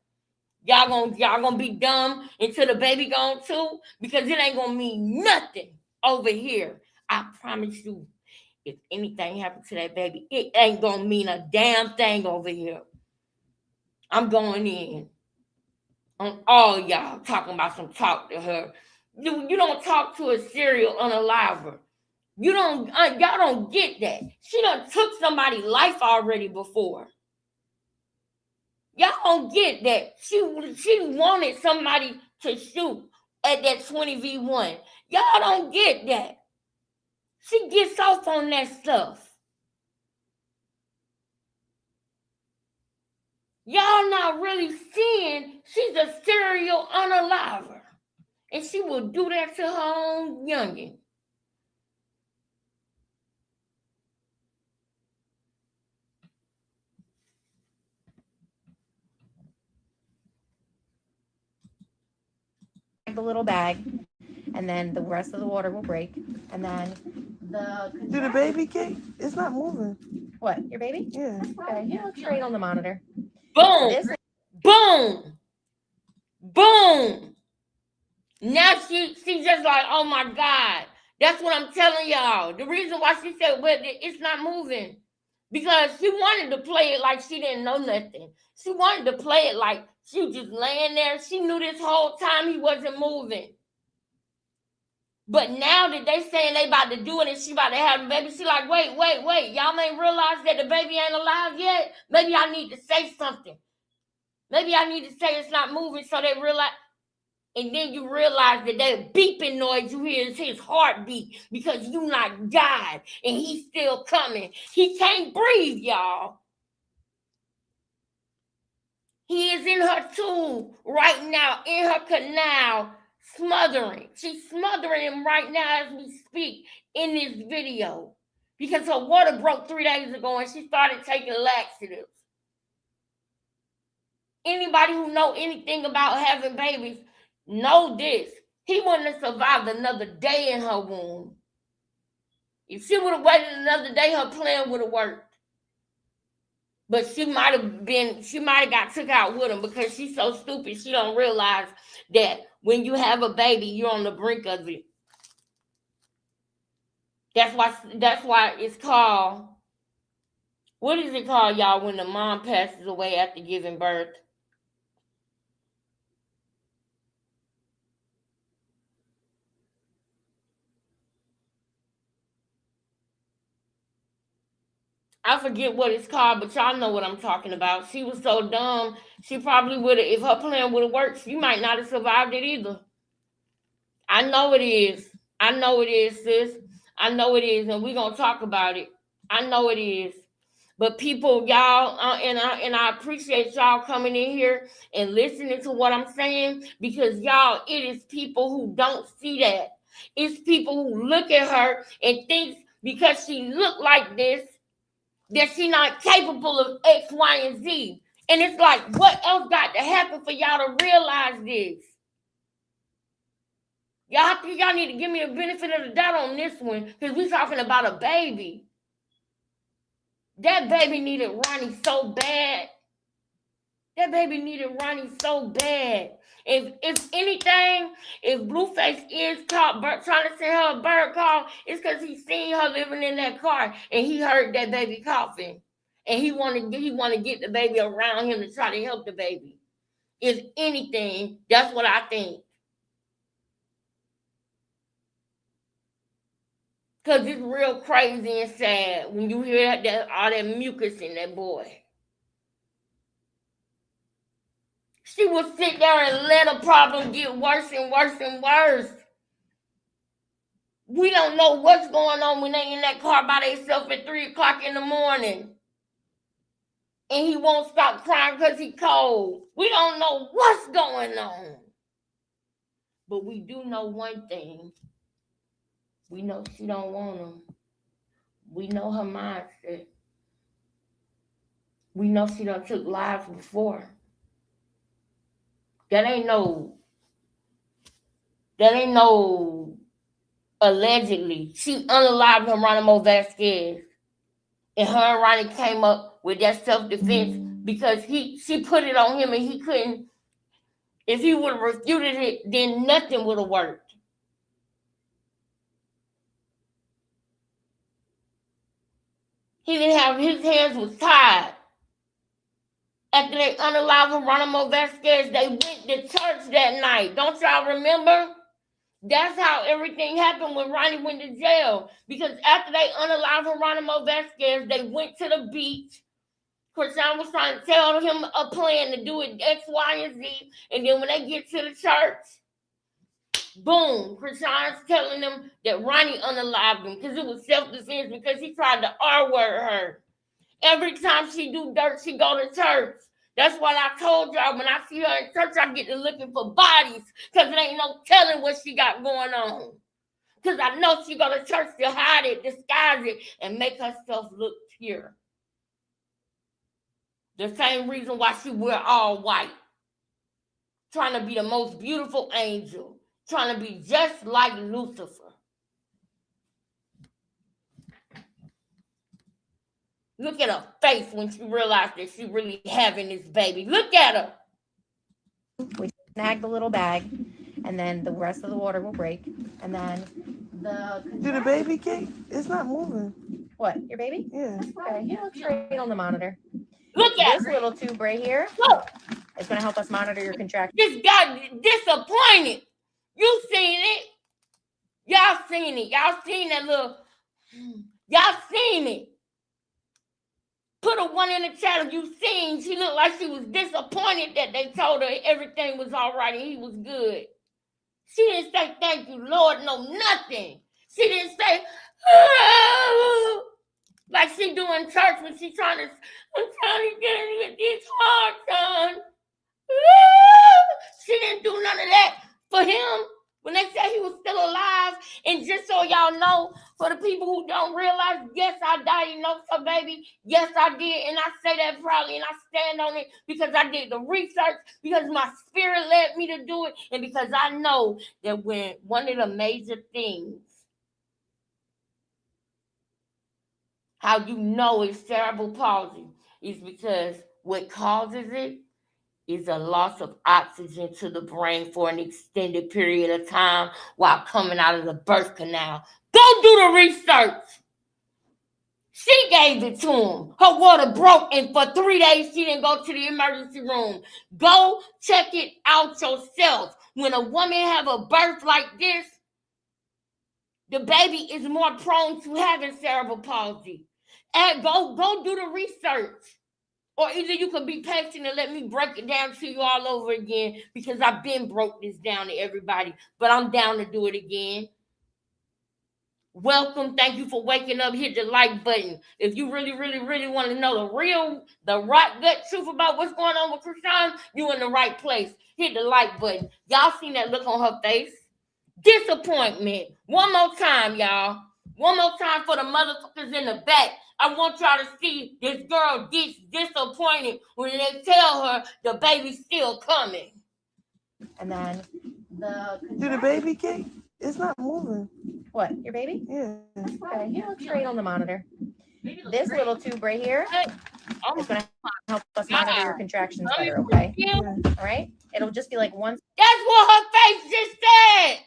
Y'all gonna be dumb until the baby gone too? Because it ain't gonna mean nothing over here. I promise you, if anything happens to that baby, it ain't gonna mean a damn thing over here. I'm going in on all y'all talking about some talk to her. You don't talk to a serial unaliver. Y'all don't get that. She done took somebody's life already before. Y'all don't get that. She wanted somebody to shoot at that 20v1. Y'all don't get that. She gets off on that stuff. Y'all not really seeing she's a serial unaliver. And she will do that to her own youngin'. The little bag, and then the rest of the water will break, and then Do the baby kick? It's not moving. What, your baby? Yeah. Okay, you look straight on the monitor. Boom. This Boom. Boom. Now she's just like, oh my God. That's what I'm telling y'all. The reason why she said, well, it's not moving. Because she wanted to play it like she didn't know nothing. She wanted to play it like she was just laying there. She knew this whole time he wasn't moving. But now that they saying they about to do it and she about to have a baby, she like, wait. Y'all ain't realized that the baby ain't alive yet? Maybe I need to say something. Maybe I need to say it's not moving so they realize. And then you realize that that beeping noise you hear is his heartbeat because you not died and he's still coming. He can't breathe, y'all. He is in her tube right now, in her canal, smothering. She's smothering him right now as we speak in this video because her water broke 3 days ago and she started taking laxatives. Anybody who know anything about having babies know this. He wouldn't have survived another day in her womb. If she would have waited another day, her plan would have worked. But she might have got took out with him because she's so stupid. She don't realize that when you have a baby, you're on the brink of it. That's why it's called, what is it called, y'all, when the mom passes away after giving birth? I forget what it's called, but y'all know what I'm talking about. She was so dumb. She probably would have, if her plan would have worked, she might not have survived it either. I know it is. I know it is, sis. I know it is, and we're going to talk about it. I know it is. But people, y'all, and I appreciate y'all coming in here and listening to what I'm saying because, y'all, it is people who don't see that. It's people who look at her and think because she looked like this, that she not capable of X, Y, and Z. And it's like, what else got to happen for y'all to realize this? Y'all need to give me the benefit of the doubt on this one because we're talking about a baby. That baby needed Ronnie so bad. That baby needed Ronnie so bad. If anything, if Blueface is caught trying to send her a bird call, it's because he seen her living in that car and he heard that baby coughing. And he wanted to get the baby around him to try to help the baby. If anything, that's what I think. Because it's real crazy and sad when you hear that all that mucus in that boy. She would sit there and let a problem get worse and worse and worse. We don't know what's going on when they in that car by themselves at 3 o'clock in the morning. And he won't stop crying because he's cold. We don't know what's going on. But we do know one thing. We know she don't want him. We know her mindset. We know she done took lives before. That ain't no allegedly. She unalived Geronimo Vasquez. And her and Ronnie came up with that self-defense because she put it on him and he couldn't. If he would have refuted it, then nothing would have worked. He didn't have, his hands was tied. After they unalived Geronimo Vasquez, they went to church that night. Don't y'all remember? That's how everything happened when Ronnie went to jail. Because after they unalived Geronimo Vasquez, they went to the beach. Krishan was trying to tell him a plan to do it X, Y, and Z. And then when they get to the church, boom, Krishan's telling them that Ronnie unalived him because it was self-defense because he tried to R-word her. Every time she do dirt, she go to church. That's why I told y'all when I see her in church, I get to looking for bodies because there ain't no telling what she got going on. Because I know she go to church to hide it, disguise it, and make herself look pure. The same reason why she wear all white. Trying to be the most beautiful angel. Trying to be just like Lucifer. Look at her face when she realized that she really having this baby. Look at her. We snag the little bag, and then the rest of the water will break. And then Do the baby cake? It's not moving. What? Your baby? Yeah. Okay. You look straight on the monitor. Look at This her. little tube right here. Look. It's going to help us monitor your contractions. This guy disappointed. You seen it. Y'all seen it. Y'all seen that little. Y'all seen it. Put a 1 in the chat if you seen. She looked like she was disappointed that they told her everything was all right and he was good. She didn't say thank you, Lord, no nothing. She didn't say, oh, like she do in church when I'm trying to get this heart done. She didn't do none of that for him when they said he was still alive. And just so y'all know, for the people who don't realize, yes, I diagnosed her baby. Yes, I did. And I say that proudly and I stand on it because I did the research, because my spirit led me to do it, and because I know that when one of the major things, how you know it's cerebral palsy, is because what causes it is a loss of oxygen to the brain for an extended period of time while coming out of the birth canal. Go do the research. She gave it to him. Her water broke, and for 3 days, she didn't go to the emergency room. Go check it out yourself. When a woman have a birth like this, the baby is more prone to having cerebral palsy. And go do the research. Or either you can be patient and let me break it down to you all over again because I've been broke this down to everybody, but I'm down to do it again. Welcome. Thank you for waking up. Hit the like button. If you really, really, really want to know the right gut truth about what's going on with Krishan, you in the right place. Hit the like button. Y'all seen that look on her face? Disappointment. One more time, y'all. One more time for the motherfuckers in the back. I want y'all to see this girl gets disappointed when they tell her the baby's still coming. And then Do the baby cake? It's not moving. What? Your baby? Yeah. Okay. You look straight on the monitor. Maybe those This great. little tube right here Oh is going to help us God. monitor your contractions Mommy, better, okay? yeah. All right? It'll just be like one That's what her face just said.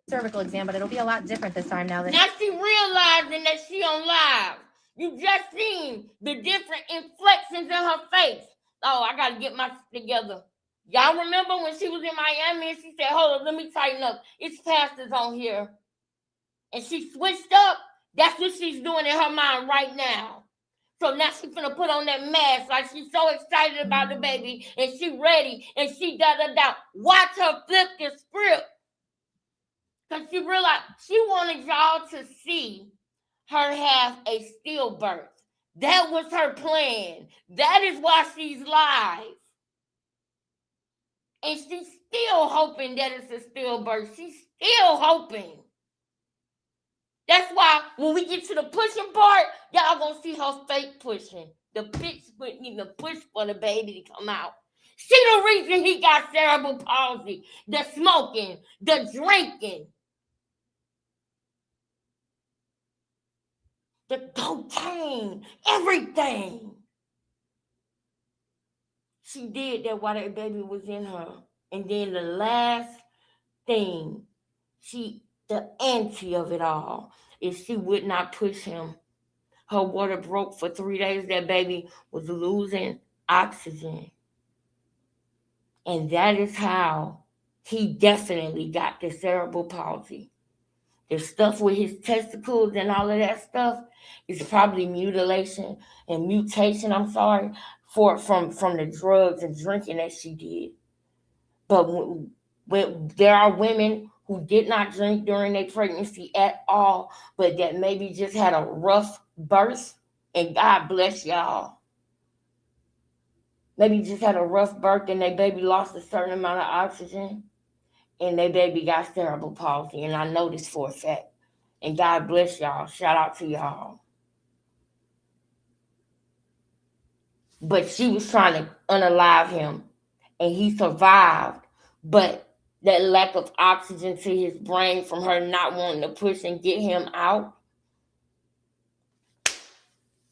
cervical exam, but it'll be a lot different this time now that Now she realizing that she on live. You just seen the different inflections in her face. Oh, I gotta get my shit together. Y'all remember when she was in Miami and she said, hold on, let me tighten up. It's pastors on here. And she switched up. That's what she's doing in her mind right now. So now she's gonna put on that mask like she's so excited about the baby and she ready and she da. Watch her flip the script. Because she realized she wanted y'all to see her have a stillbirth. That was her plan. That is why she's live. And she's still hoping that it's a stillbirth. She's still hoping. That's why when we get to the pushing part, y'all gonna see her fake pushing. The bitch wouldn't even push for the baby to come out. See the reason he got cerebral palsy, the smoking, the drinking, the cocaine, everything. She did that while that baby was in her. And then the last thing, the anti of it all, is she would not push him. Her water broke for 3 days. That baby was losing oxygen. And that is how he definitely got the cerebral palsy. The stuff with his testicles and all of that stuff is probably mutilation and mutation, from the drugs and drinking that she did. But when there are women who did not drink during their pregnancy at all, but that maybe just had a rough birth, and God bless y'all. Maybe just had a rough birth and their baby lost a certain amount of oxygen and their baby got cerebral palsy. And I know this for a fact. And God bless y'all. Shout out to y'all. But she was trying to unalive him and he survived. But that lack of oxygen to his brain from her not wanting to push and get him out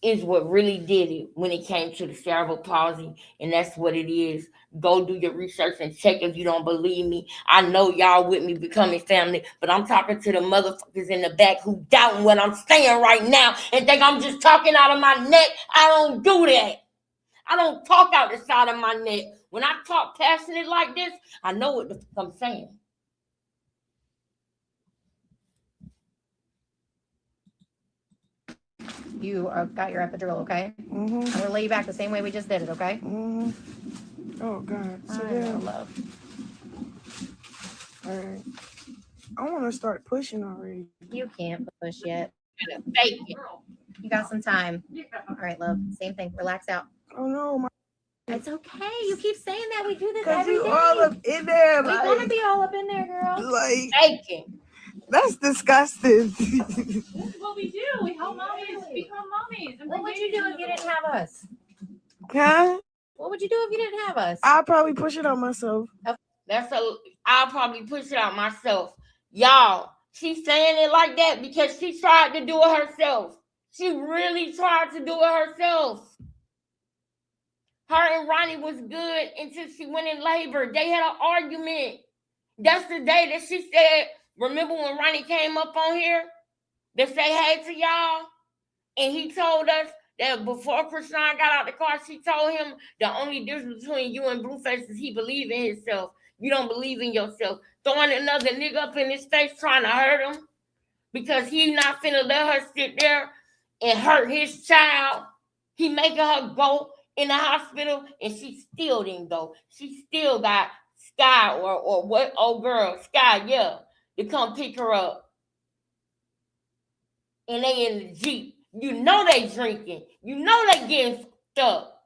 is what really did it when it came to the cerebral palsy. And that's what it is. Go do your research and check if you don't believe me. I know y'all with me becoming family, but I'm talking to the motherfuckers in the back who doubting what I'm saying right now and think I'm just talking out of my neck. I don't do that. I don't talk out the side of my neck. When I talk passionate like this, I know what the fuck I'm saying. you got your epidural, okay? Mm-hmm. I'm gonna lay you back the same way we just did it, okay? Mm-hmm. Oh God. I So know, then, love. all right. I want to start pushing already. You can't push yet. Fake it. You got some time. Yeah. All right, love. Same thing. Relax out. Oh no, my. It's okay. You keep saying that. We do this Cause every you day. all up in there, We want to like, be all up in there, girl. Faking. that's disgusting. This is what we do. We help mommies become mommies. And What would you do if you didn't have us? Huh? What would you do if you didn't have us? I'll probably push it on myself. I'll probably push it out myself. Y'all, she's saying it like that because she tried to do it herself. She really tried to do it herself. Her and Ronnie was good until she went in labor. They had an argument. That's the day that she said, remember when Ronnie came up on here to say hey to y'all? And he told us that before Krishan got out the car, she told him the only difference between you and Blueface is he believe in himself. You don't believe in yourself. Throwing another nigga up in his face trying to hurt him because he not finna let her sit there and hurt his child. He making her go in the hospital and she still didn't go. She still got Sky or what old girl, Sky, yeah, to come pick her up. And they in the Jeep. You know they drinking. You know they getting fucked up.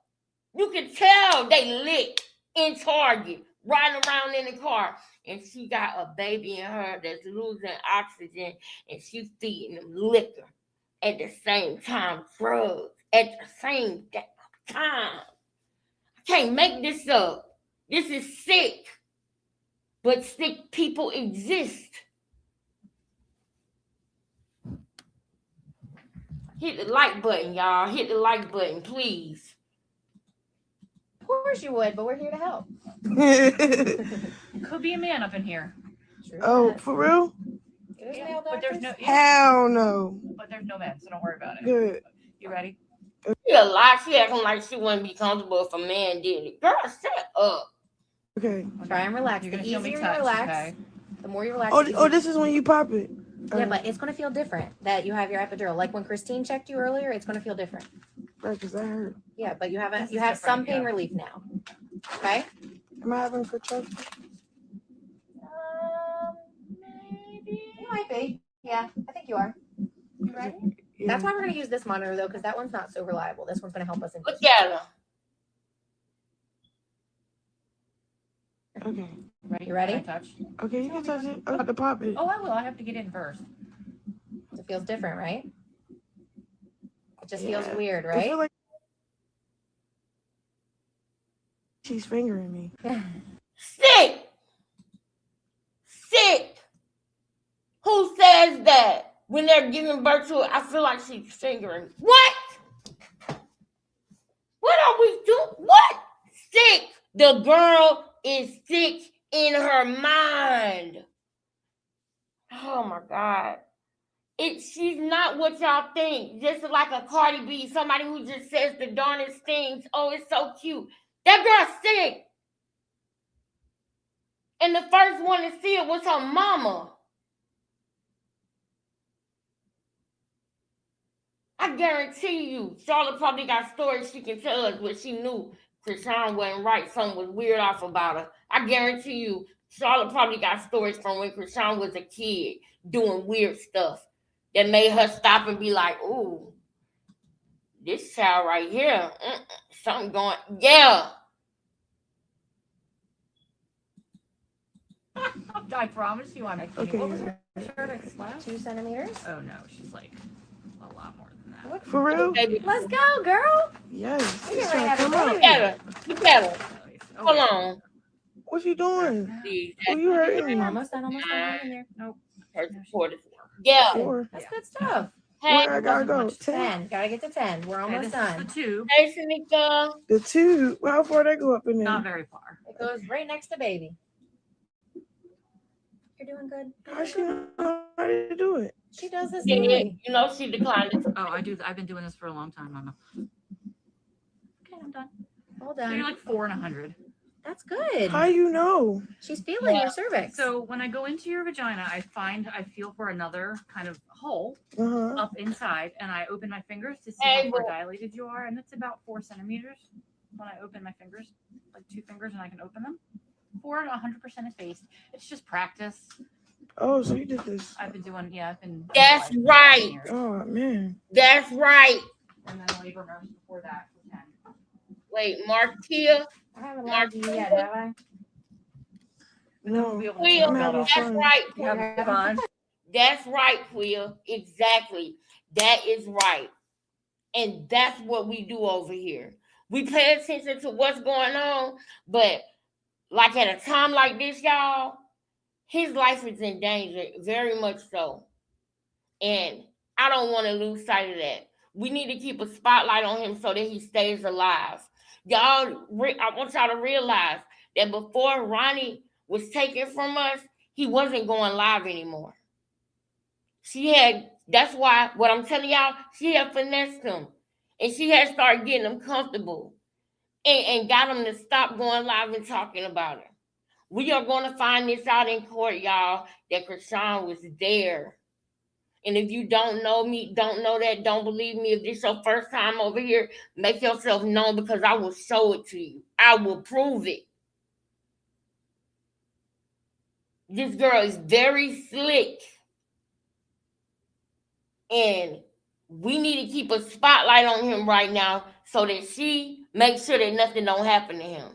You can tell they lit in Target, riding around in the car. And she got a baby in her that's losing oxygen and she's feeding them liquor at the same time, drugs at the same time. I can't make this up. This is sick. But sick people exist. Hit the like button, y'all. Hit the like button, please. Of course you would, but we're here to help. Could be a man up in here. True Oh, that. for real? There's male But there's doctors. no Hell no. but there's no man, so don't worry about it. Good. You ready? She a lot. She acting like she wouldn't be comfortable if a man did it. Girl, shut up. Okay. Try and relax. You're The gonna feel me easier touch, you relax, okay? the more you relax. Oh, the oh, easier- this is when you pop it. Yeah, but it's gonna feel different that you have your epidural. Like when Christine checked you earlier, it's gonna feel different. Right, because that hurt. Yeah, but you have This you is have some different, pain yeah. relief now. Okay. Am I having for choke? Maybe. You might be. Yeah, I think you are. You ready? Yeah. That's why we're gonna use this monitor though, because that one's not so reliable. This one's gonna help us. Look at her. Okay. You ready? Can I touch? Okay, you can touch it. I got to pop it. Oh, I will. I have to get in first. It feels different, right? It just Yeah. feels weird, I right? feel like she's fingering me. Sick. Sick. Who says that when they're giving birth to it? I feel like she's fingering. What? What are we doing? What? Sick. The girl is sick in her mind. Oh my God. She's not what y'all think. Just like a Cardi B, somebody who just says the darnest things. Oh, it's so cute. That girl's sick. And the first one to see it was her mama. I guarantee you, Charlotte probably got stories she can tell us where she knew Krishan wasn't right. Something was weird off about her. I guarantee you, Charlotte probably got stories from when Krishan was a kid doing weird stuff that made her stop and be like, ooh, this child right here, something going, yeah. I promise you I'm Okay. What was her cervix last? 2 centimeters. Oh no, she's like a lot more than that. What? For real? Baby, Let's go, girl. Yes. You're It's ready to trying to have a come out. look at her. Look at her. Oh, Hold yeah. on. What you doing? See, Who you hurting me? Almost done. Almost done. Hang in there. Nope. that's important. Yeah. 4. That's Yeah. good stuff. Hey, Where I gotta go? much. 10. 10. Gotta get to 10. We're Okay, almost this is done. the tube. hey, Shanika. The 2. Well, how far they go up in there? Not very far. It goes right next to baby. You're doing good. How she know how to do it? She does this Yeah, daily. you know she declined it. Oh, I do. I've been doing this for a long time, Mama. Okay, I'm done. Well So you're done. like 4 and 100. That's good. How you know? She's feeling Yeah. your cervix. So when I go into your vagina, I feel for another kind of hole Uh-huh. up inside, and I open my fingers to see Hey, how far boy. dilated you are, and it's about 4 centimeters when I open my fingers, like 2 fingers, and I can open them. 4 to 100% effaced. It's just practice. Oh, so you did this. I've been doing, yeah, I've been. That's for right. 10 years. Oh, man. That's right. And then labor nurse before that for 10. Wait, Martia. I haven't lied to you yet, have I? No. We'll be able to Quill, I'm build having up. that's fun. right. You have fun. That's right, Quill. Exactly. That is right. And that's what we do over here. We pay attention to what's going on, but like at a time like this, y'all, his life is in danger, very much so. And I don't want to lose sight of that. We need to keep a spotlight on him so that he stays alive. I want y'all to realize that before Ronnie was taken from us, he wasn't going live anymore. That's why, what I'm telling y'all, she had finessed him. And she had started getting him comfortable and got him to stop going live and talking about her. We are going to find this out in court, y'all, that Krishan was there. And if you don't know me, don't know that, don't believe me, if this is your first time over here, make yourself known because I will show it to you. I will prove it. This girl is very slick. And we need to keep a spotlight on him right now so that she makes sure that nothing don't happen to him.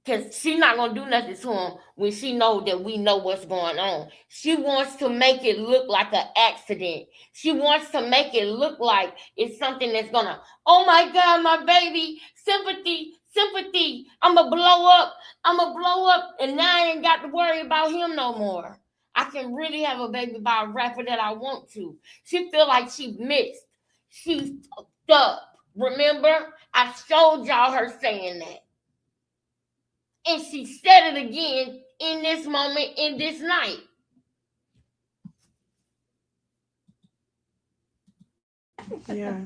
Because she's not going to do nothing to him when she knows that we know what's going on. She wants to make it look like an accident. She wants to make it look like it's something that's going to, oh my God, my baby, sympathy, I'm going to blow up. And now I ain't got to worry about him no more. I can really have a baby by a rapper that I want to. She feel like she mixed. She's fucked up. Remember? I showed y'all her saying that. And she said it again in this moment, in this night. Yeah.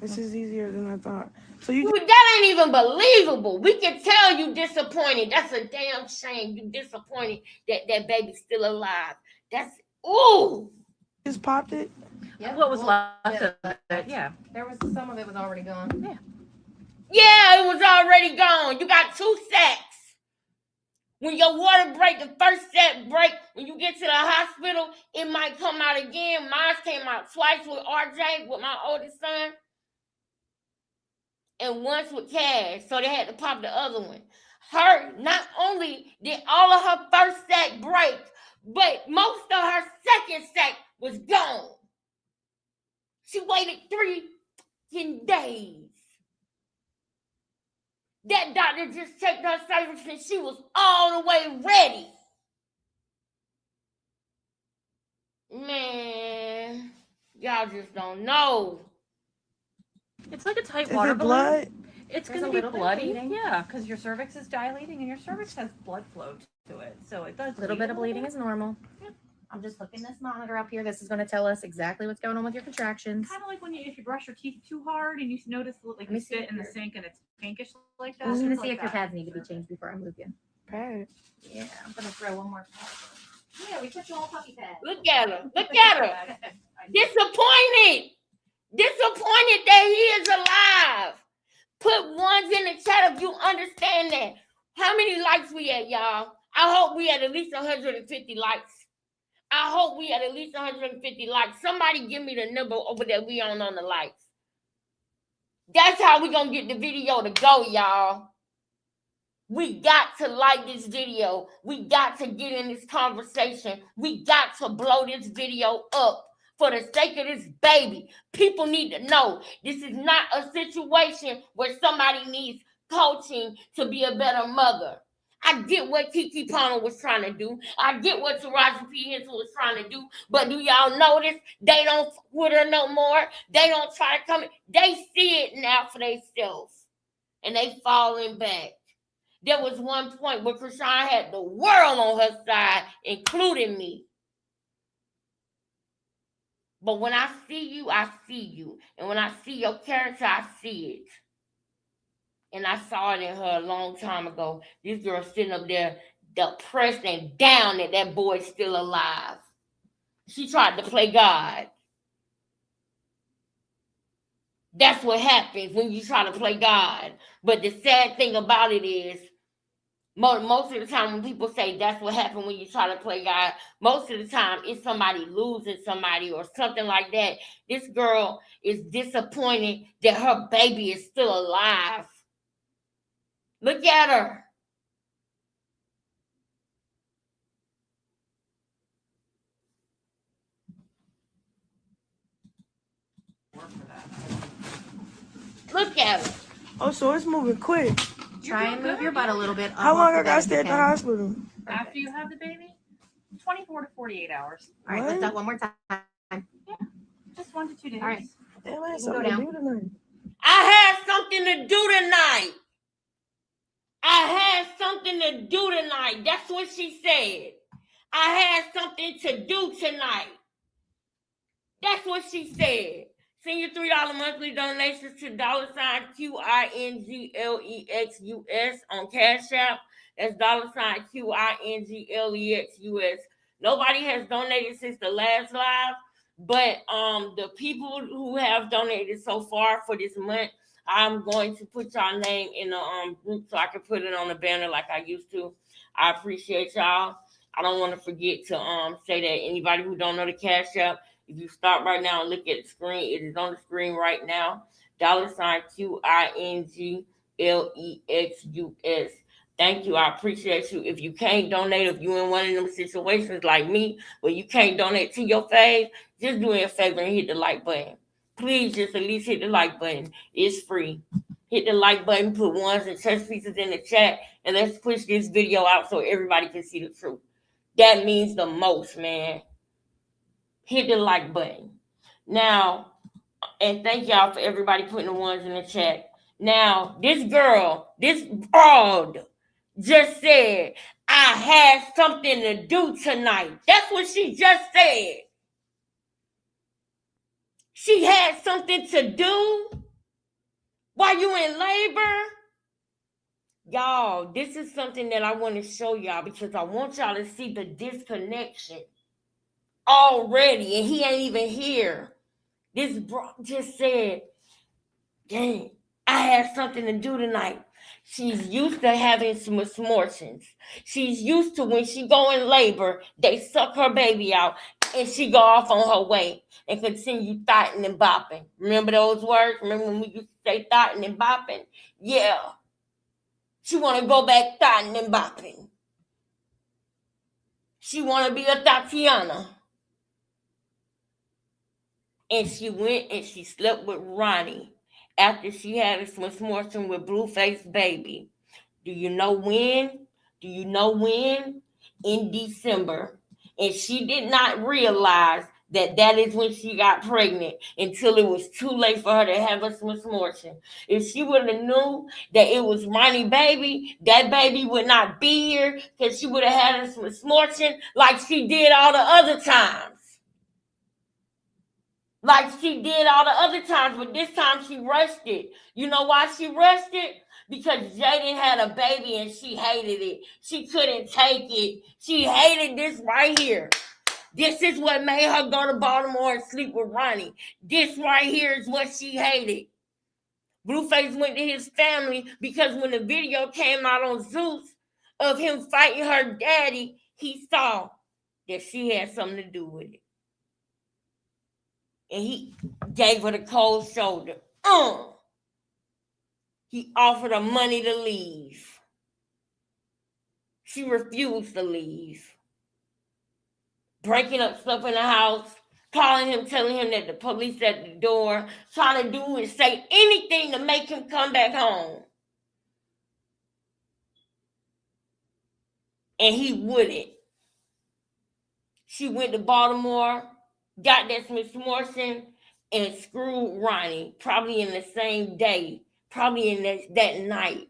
This is easier than I thought. So you Dude, that ain't even believable. We can tell you disappointed. That's a damn shame. You disappointed that baby's still alive. That's ooh. just popped it? Yeah. What was left yeah. of it? Yeah. There was some of it was already gone. Yeah. Yeah, it was already gone. You got 2 sets. When your water break, the first set break, when you get to the hospital, it might come out again. Mine came out twice with RJ, with my oldest son, and once with Cash. So they had to pop the other one. Her, not only did all of her first set break, but most of her second set was gone. She waited 3 days. That doctor just checked her cervix and she was all the way ready. Man, y'all just don't know. It's like a tight Is water it balloon. blood? It's There's going a to be little bit bloody. bleeding. Yeah, because your cervix is dilating and your cervix has blood flow to it. So it does A little bit of bleeding is normal. Yep. I'm just hooking this monitor up here. This is going to tell us exactly what's going on with your contractions. kind of like if you brush your teeth too hard and you notice like Let me you see spit in the here. sink and it's pinkish like that. I'm going to it's see like if your that. pads need to be changed before I move you. Pad. Yeah, I'm going to throw one more pad. Yeah, we put you on puppy pads. Look at her. Look at her. Disappointed. Disappointed that he is alive. Put ones in the chat if you understand that. How many likes we at, y'all? I hope we at least 150 likes. I hope we at least 150 likes. Somebody give me the number over there we on the likes. That's how we gonna get the video to go, y'all. We got to like this video. We got to get in this conversation. We got to blow this video up for the sake of this baby. People need to know this is not a situation where somebody needs coaching to be a better mother. I get what Kiki Palmer was trying to do. I get what Taraji P. Henson was trying to do. But do y'all notice they don't f with her no more? They don't try to come in. They see it now for themselves. And they falling back. There was one point where Krishan had the world on her side, including me. But when I see you, I see you. And when I see your character, I see it. And I saw it in her a long time ago. This girl sitting up there depressed and down that that boy's still alive. She tried to play God. That's what happens when you try to play God. But the sad thing about it is, most of the time when people say that's what happened when you try to play God, most of the time it's somebody losing somebody or something like that. This girl is disappointed that her baby is still alive. Look at her. Look at her. Oh, so it's moving quick. Try and move your butt a little bit. up How off long the I bed gotta if stay you at the can. hospital? After you have the baby, 24 to 48 hours. All right, lift What? up one more time. Just 1 to 2 days. All right. Damn, I had You can go something to down. do tonight. I had something to do tonight. I had something to do tonight. That's what she said. I had something to do tonight. That's what she said. Send your $3 monthly donations to $QINGLEXUS on Cash App. That's $QINGLEXUS. Nobody has donated since the last live, but the people who have donated so far for this month, I'm going to put y'all name in the group so I can put it on the banner like I used to. I appreciate y'all. I don't want to forget to say that anybody who don't know the Cash App, if you start right now and look at the screen, it is on the screen right now. $QINGLEXUS. Thank you. I appreciate you. If you can't donate, if you're in one of them situations like me where you can't donate to your fave, just do me a favor and hit the like button. Please just at least hit the like button. It's free. Hit the like button, put ones and chess pieces in the chat, and let's push this video out so everybody can see the truth. That means the most, man. Hit the like button. Now, and thank y'all for everybody putting the ones in the chat. Now, this girl, this broad, just said, I had something to do tonight. That's what she just said. She had something to do while you in labor. Y'all, this is something that I want to show y'all because I want y'all to see the disconnection already, and he ain't even here. This bro just said, dang, I had something to do tonight. She's used to having some misfortunes. She's used to when she go in labor, they suck her baby out and she go off on her way and continue thotting and bopping. Remember those words? Remember when we used to say thotting and bopping? Yeah. She want to go back thotting and bopping. She want to be a Tatiana. And she went and she slept with Ronnie after she had a misfortune with Blueface Baby. Do you know when? Do you know when? In December. And she did not realize that that is when she got pregnant until it was too late for her to have a misfortune. If she would have knew that it was Ronnie Baby, that baby would not be here because she would have had a misfortune like she did all the other times. Like she did all the other times, but this time she rushed it. You know why she rushed it? Because Jaden had a baby and she hated it. She couldn't take it. She hated this right here. This is what made her go to Baltimore and sleep with Ronnie. This right here is what she hated. Blueface went to his family because when the video came out on Zeus of him fighting her daddy, he saw that she had something to do with it. And he gave her the cold shoulder. He offered her money to leave. She refused to leave. Breaking up stuff in the house, calling him, telling him that the police at the door, trying to do and say anything to make him come back home. And he wouldn't. She went to Baltimore, got that misfortune, and screwed Ronnie, probably in the same day, probably in that night.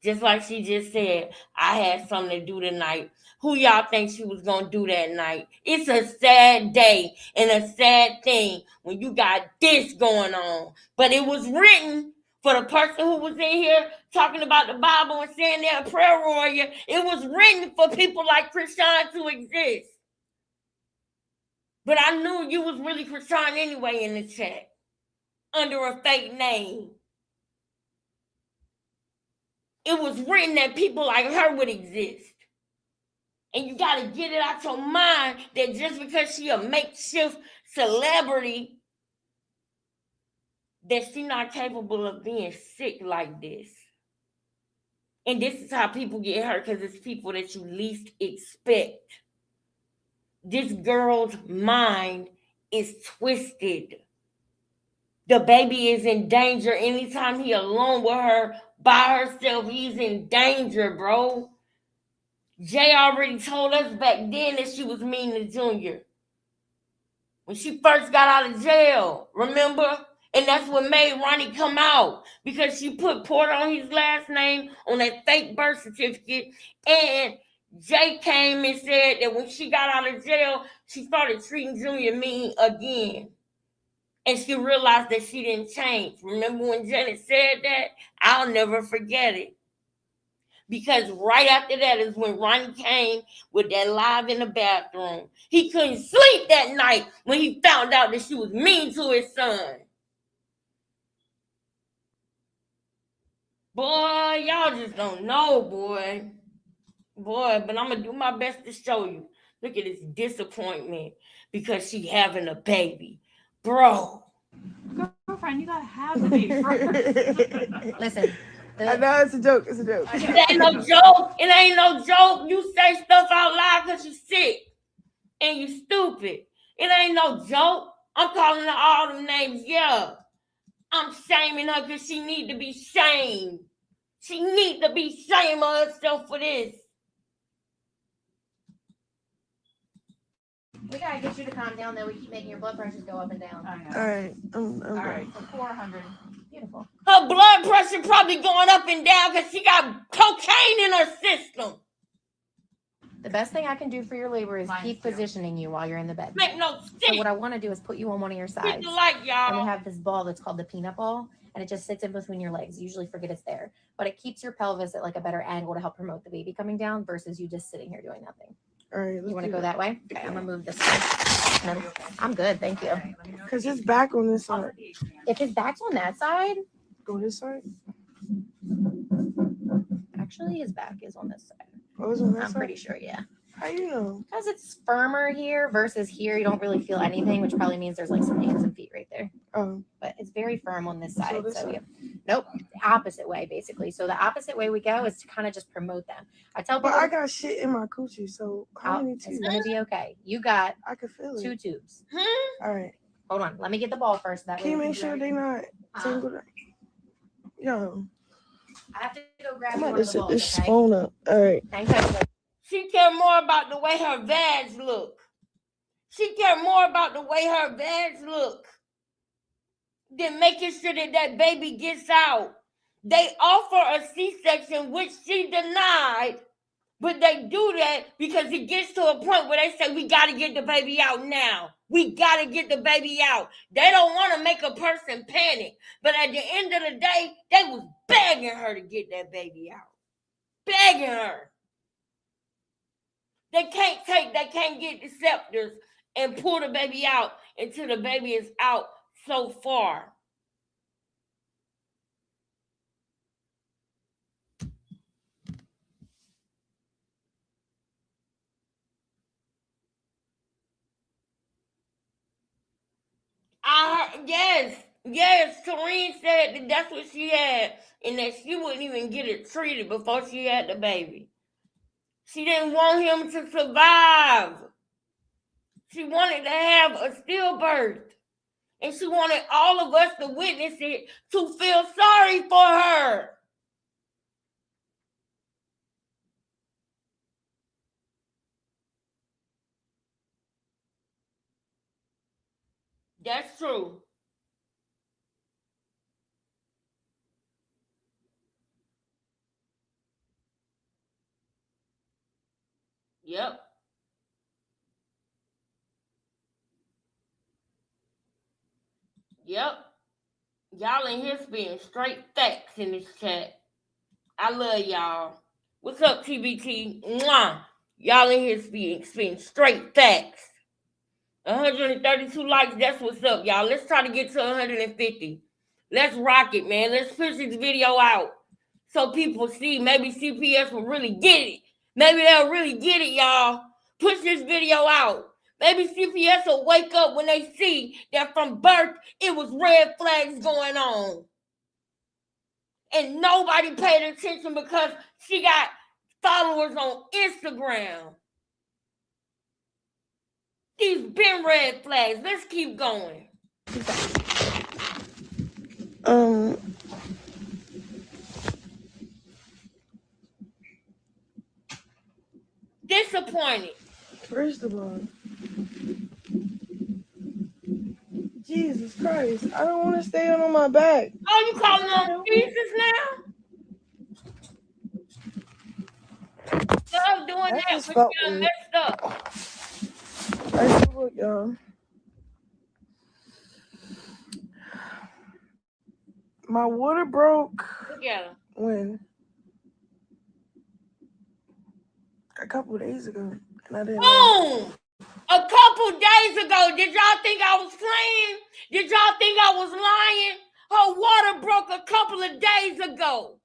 Just like she just said, I had something to do tonight. Who y'all think she was going to do that night? It's a sad day and a sad thing when you got this going on. But it was written for the person who was in here talking about the Bible and saying they're a prayer warrior. It was written for people like Krishan to exist. But I knew you was really Krishan anyway in the chat under a fake name. It was written that people like her would exist. And you got to get it out your mind that just because she a makeshift celebrity, that she not capable of being sick like this. And this is how people get hurt because it's people that you least expect. This girl's mind is twisted. The baby is in danger. Anytime he alone with her by herself, he's in danger, bro. Jay already told us back then that she was mean to Junior. When she first got out of jail, remember? And that's what made Ronnie come out. Because she put Porter on his last name on that fake birth certificate. And Jay came and said that when she got out of jail, she started treating Junior mean again. And she realized that she didn't change. Remember when Janet said that? I'll never forget it. Because right after that is when Ronnie came with that live in the bathroom. He couldn't sleep that night when he found out that she was mean to his son. Boy, y'all just don't know, boy. Boy, but I'm going to do my best to show you. Look at this disappointment because she having a baby. Bro. Girlfriend, you gotta have the baby first. Listen. I know it's a joke. It's a joke. It ain't no joke. It ain't no joke. You say stuff out loud because you sick and you stupid. It ain't no joke. I'm calling her all them names. Yeah. I'm shaming her because she need to be shamed. She need to be shaming herself for this. We gotta get you to calm down though. We keep making your blood pressures go up and down. I know. All right. I'm All done. right, so 400. Beautiful. Her blood pressure probably going up and down because she got cocaine in her system. The best thing I can do for your labor is Mine's keep too. positioning you while you're in the bed. Make no So sense. what I want to do is put you on one of your Hit sides. the like, And we y'all. have this ball that's called the peanut ball, and it just sits in between your legs. You usually forget it's there, but it keeps your pelvis at like a better angle to help promote the baby coming down versus you just sitting here doing nothing. All right. You want to do go that way? Okay, I'm gonna move this way. No, I'm good, thank you. Okay, let me know if Because you his need- back on this I'll side. put the HDMI. If his back's on that side, Go this side. actually his back is on this side. Oh, it's on that I'm side. pretty sure, yeah. How you know? Because it's firmer here versus here, you don't really feel anything, which probably means there's like some hands and feet right there. Oh, But it's very firm on this side. this So, side? yeah. Nope, the opposite way basically. So the opposite way we go is to kind of just promote them. I tell but people I got shit in my coochie, so how many it's tubes? gonna be okay. You got I can feel 2 it. tubes. All right. Hold on, let me get the ball first. That Can you way we make sure they not tangled up? Yo, I have to go grab I'm you about one to of the set balls, this okay? phone up. All right. Hang tight. She care more about the way her vags look. She care more about the way her vags look than making sure that that baby gets out. They offer a C-section, which she denied, but they do that because it gets to a point where they say, we got to get the baby out now. We got to get the baby out. They don't want to make a person panic, but at the end of the day, they was begging her to get that baby out. Begging her. They can't get the scepters and pull the baby out until the baby is out so far. Yes, Tareen said that that's what she had, and that she wouldn't even get it treated before she had the baby. She didn't want him to survive. She wanted to have a stillbirth. And she wanted all of us to witness it to feel sorry for her. That's true. Yep. Yep. Y'all in here spitting straight facts in this chat. I love y'all. What's up, TBT? Mwah. Y'all in here spitting straight facts. 132 likes, that's what's up, y'all. Let's try to get to 150. Let's rock it, man. Let's push this video out so people see. Maybe CPS will really get it. Maybe they'll really get it, y'all. Push this video out. Maybe CPS will wake up when they see that from birth, it was red flags going on. And nobody paid attention because she got followers on Instagram. These been red flags. Let's keep going. Disappointed. First of all, Jesus Christ, I don't want to stay on my back. Oh, you calling on Jesus now? Stop doing That that. just But felt you weird. messed up. I see, look, y'all. My water broke Together. when? A couple days ago, and I didn't know. Boom! A couple days ago, did y'all think I was playing? Did y'all think I was lying? Her water broke a couple of days ago.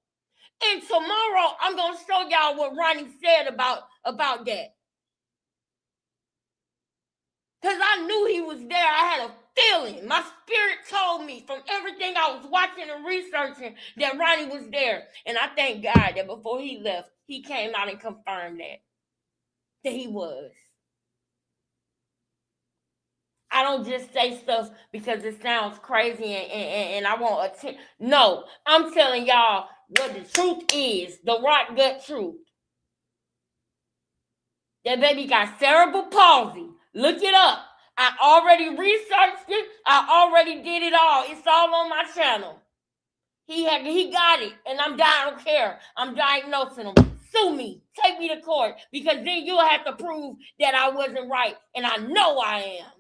And tomorrow, I'm going to show y'all what Ronnie said about that. Because I knew he was there. I had a feeling. My spirit told me from everything I was watching and researching that Ronnie was there. And I thank God that before he left, he came out and confirmed that he was. I don't just say stuff because it sounds crazy and I want attention. No, I'm telling y'all what the truth is, the rock gut truth. That baby got cerebral palsy, Look it up. I already researched it. I already did it all. It's all on my channel. He got it, and I don't care. I'm diagnosing him. Sue me. Take me to court, because then you'll have to prove that I wasn't right, and I know I am.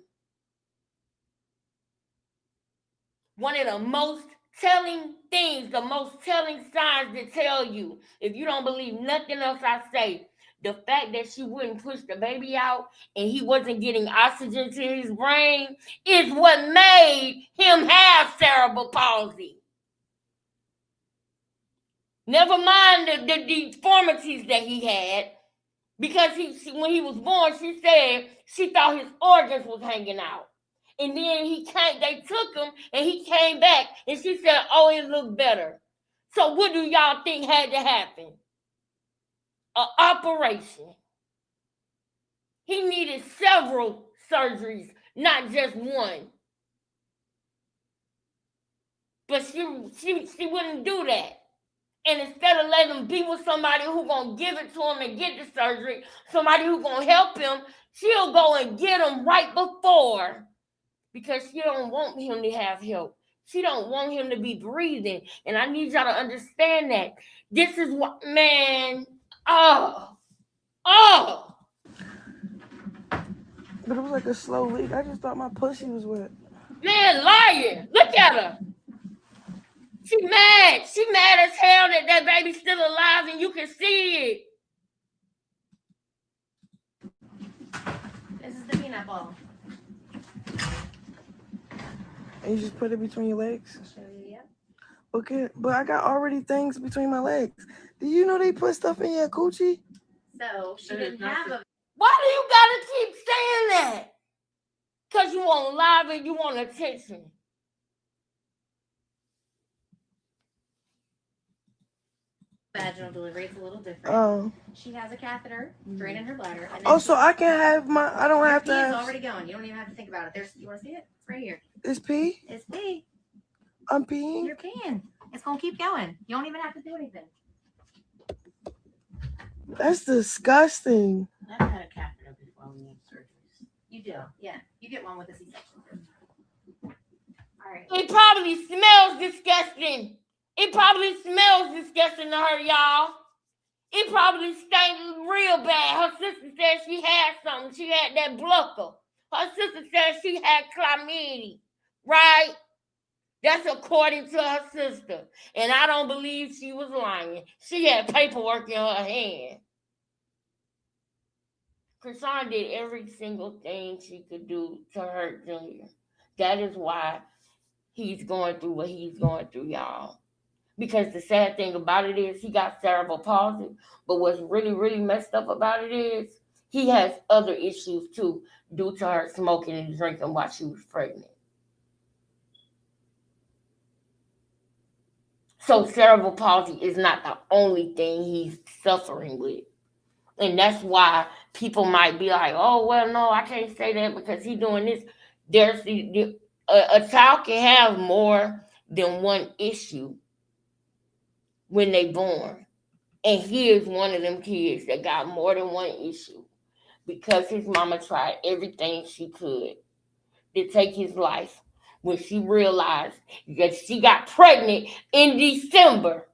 One of the most telling things, the most telling signs that tell you, if you don't believe nothing else I say, the fact that she wouldn't push the baby out and he wasn't getting oxygen to his brain is what made him have cerebral palsy. Never mind the deformities that he had, because when he was born, she said she thought his organs was hanging out. And then they took him and he came back and she said, oh, it looked better. So what do y'all think had to happen? An operation. He needed several surgeries, not just one. But she wouldn't do that. And instead of letting him be with somebody who's going to give it to him and get the surgery, somebody who's going to help him, she'll go and get him right before, because she don't want him to have help. She don't want him to be breathing. And I need y'all to understand that. This is what, man, But it was like a slow leak. I just thought my pussy was wet. Man, lying. Look at her. She mad. She mad as hell that baby's still alive and you can see it. This is the peanut ball. And you just put it between your legs? I'll show you, yeah. Okay, but I got already things between my legs. Do you know they put stuff in your coochie? So she didn't have a... Why do you gotta keep saying that? Because you want live and you want attention. Vaginal delivery, it's a little different. Oh. She has a catheter draining her bladder. And Oh, so I can have I don't have to pee is have... already going. You don't even have to think about it. You want to see it? It's right here. It's pee? It's pee. I'm peeing? You're peeing. It's going to keep going. You don't even have to do anything. That's disgusting. I've had a catheter before when you have surgeries. You do. Yeah. You get one with a C-section. All right. It probably smells disgusting. It probably smells disgusting to her, y'all. It probably stank real bad. Her sister said she had something. She had that blucker. Her sister said she had chlamydia, right? That's according to her sister. And I don't believe she was lying. She had paperwork in her hand. Krishan did every single thing she could do to hurt Junior. That is why he's going through what he's going through, y'all. Because the sad thing about it is he got cerebral palsy, but what's really, really messed up about it is he has other issues too, due to her smoking and drinking while she was pregnant. So cerebral palsy is not the only thing he's suffering with. And that's why people might be like, oh, well, no, I can't say that because he's doing this. There's a child can have more than one issue when they born. And he is one of them kids that got more than one issue because his mama tried everything she could to take his life when she realized that she got pregnant in December.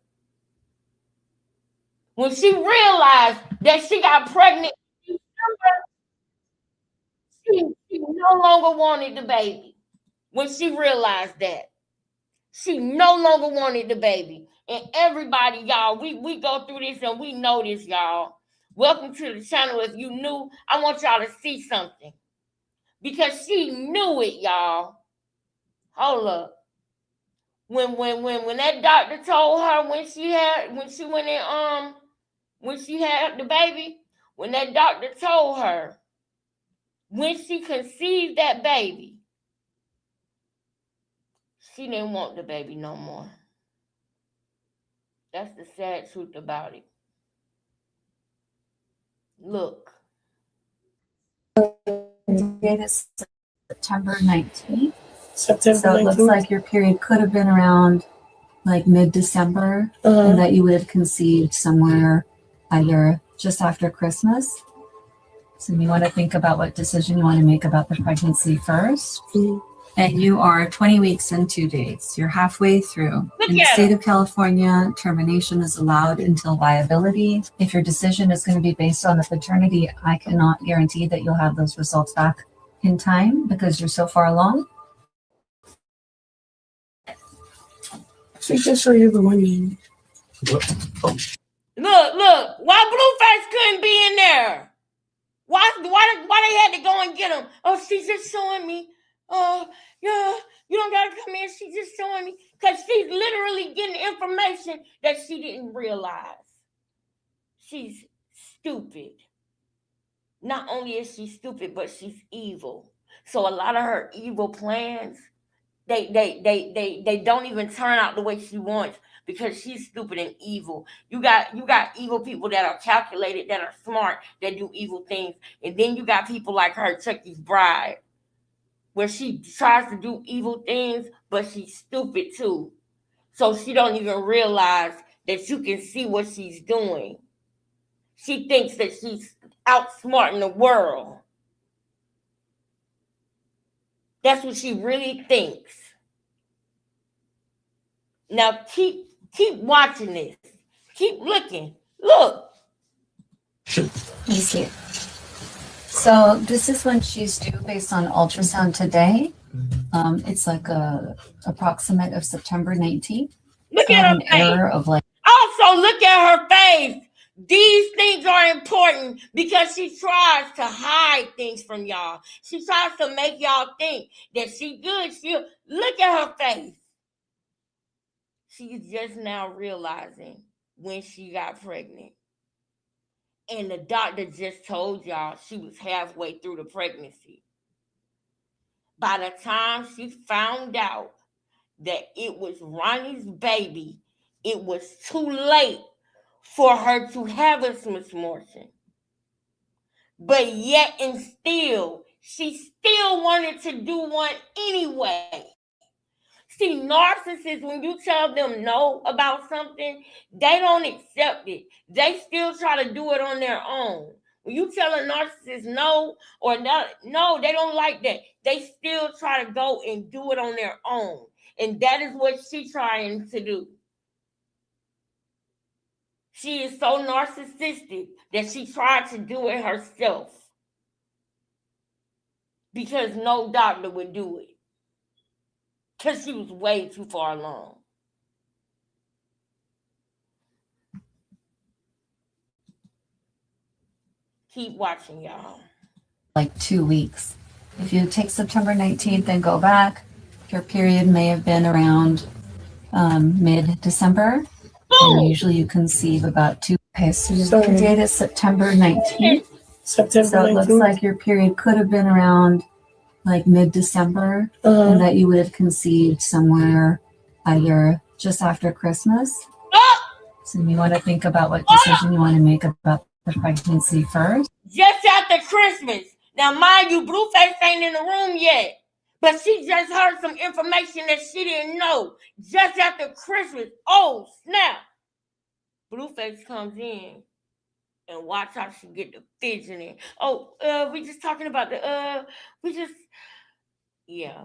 When she realized that she got pregnant in December, she no longer wanted the baby. When she realized that, she no longer wanted the baby. And everybody, y'all, we go through this and we know this, y'all. Welcome to the channel. If you new, I want y'all to see something. Because she knew it, y'all. Hold up. When that doctor told her when she had the baby, when that doctor told her when she conceived that baby, she didn't want the baby no more. That's the sad truth about it. Look. It is September 19th. September So it 19th. looks like your period could have been around like mid-December, and that you would have conceived somewhere either just after Christmas So you want to think about what decision you want to make about the pregnancy first. Mhm. And you are 20 weeks and 2 days. You're halfway through. Look In the at state her. of California, termination is allowed until viability. If your decision is going to be based on the paternity, I cannot guarantee that you'll have those results back in time because you're so far along. She just show you the one name. Look. Why Blueface couldn't be in there? Why they had to go and get him? Oh, she's just showing me. Oh, yeah, you don't gotta come in. She's just showing me. Because she's literally getting information that she didn't realize. She's stupid. Not only is she stupid, but she's evil. So a lot of her evil plans, they don't even turn out the way she wants because she's stupid and evil. You got evil people that are calculated, that are smart, that do evil things, and then you got people like her, Chucky's bride, where she tries to do evil things, but she's stupid too. So she don't even realize that you can see what she's doing. She thinks that she's outsmarting the world. That's what she really thinks. Now keep watching this. Keep looking. Look. Let me see. So this is when she's due based on ultrasound today. It's like a approximate of September 19th. Look Got at her an face. error of like Also, look at her face. These things are important because she tries to hide things from y'all. She tries to make y'all think that she good. Look at her face. She's just now realizing when she got pregnant. And the doctor just told y'all she was halfway through the pregnancy. By the time she found out that it was Ronnie's baby, it was too late for her to have a misfortune. But yet and still, she still wanted to do one anyway. See, narcissists, when you tell them no about something, they don't accept it. They still try to do it on their own. When you tell a narcissist no or not, no, they don't like that. They still try to go and do it on their own. And that is what she's trying to do. She is so narcissistic that she tried to do it herself. Because no doctor would do it. Because she was way too far along. Keep watching, y'all. like 2 weeks. If you take September 19th and go back, your period may have been around mid-December. And usually you conceive about 2. Okay, so your date is September 19th. September So it 19th. looks like your period could have been around like mid-December, and that you would have conceived somewhere either just after Christmas. So you want to think about what decision you want to make about the pregnancy first. Just after Christmas. Now, mind you, Blueface ain't in the room yet. But she just heard some information that she didn't know. Just after Christmas. Oh, snap. Blueface comes in. And watch how she get the fidgeting. Oh, we just talking about yeah.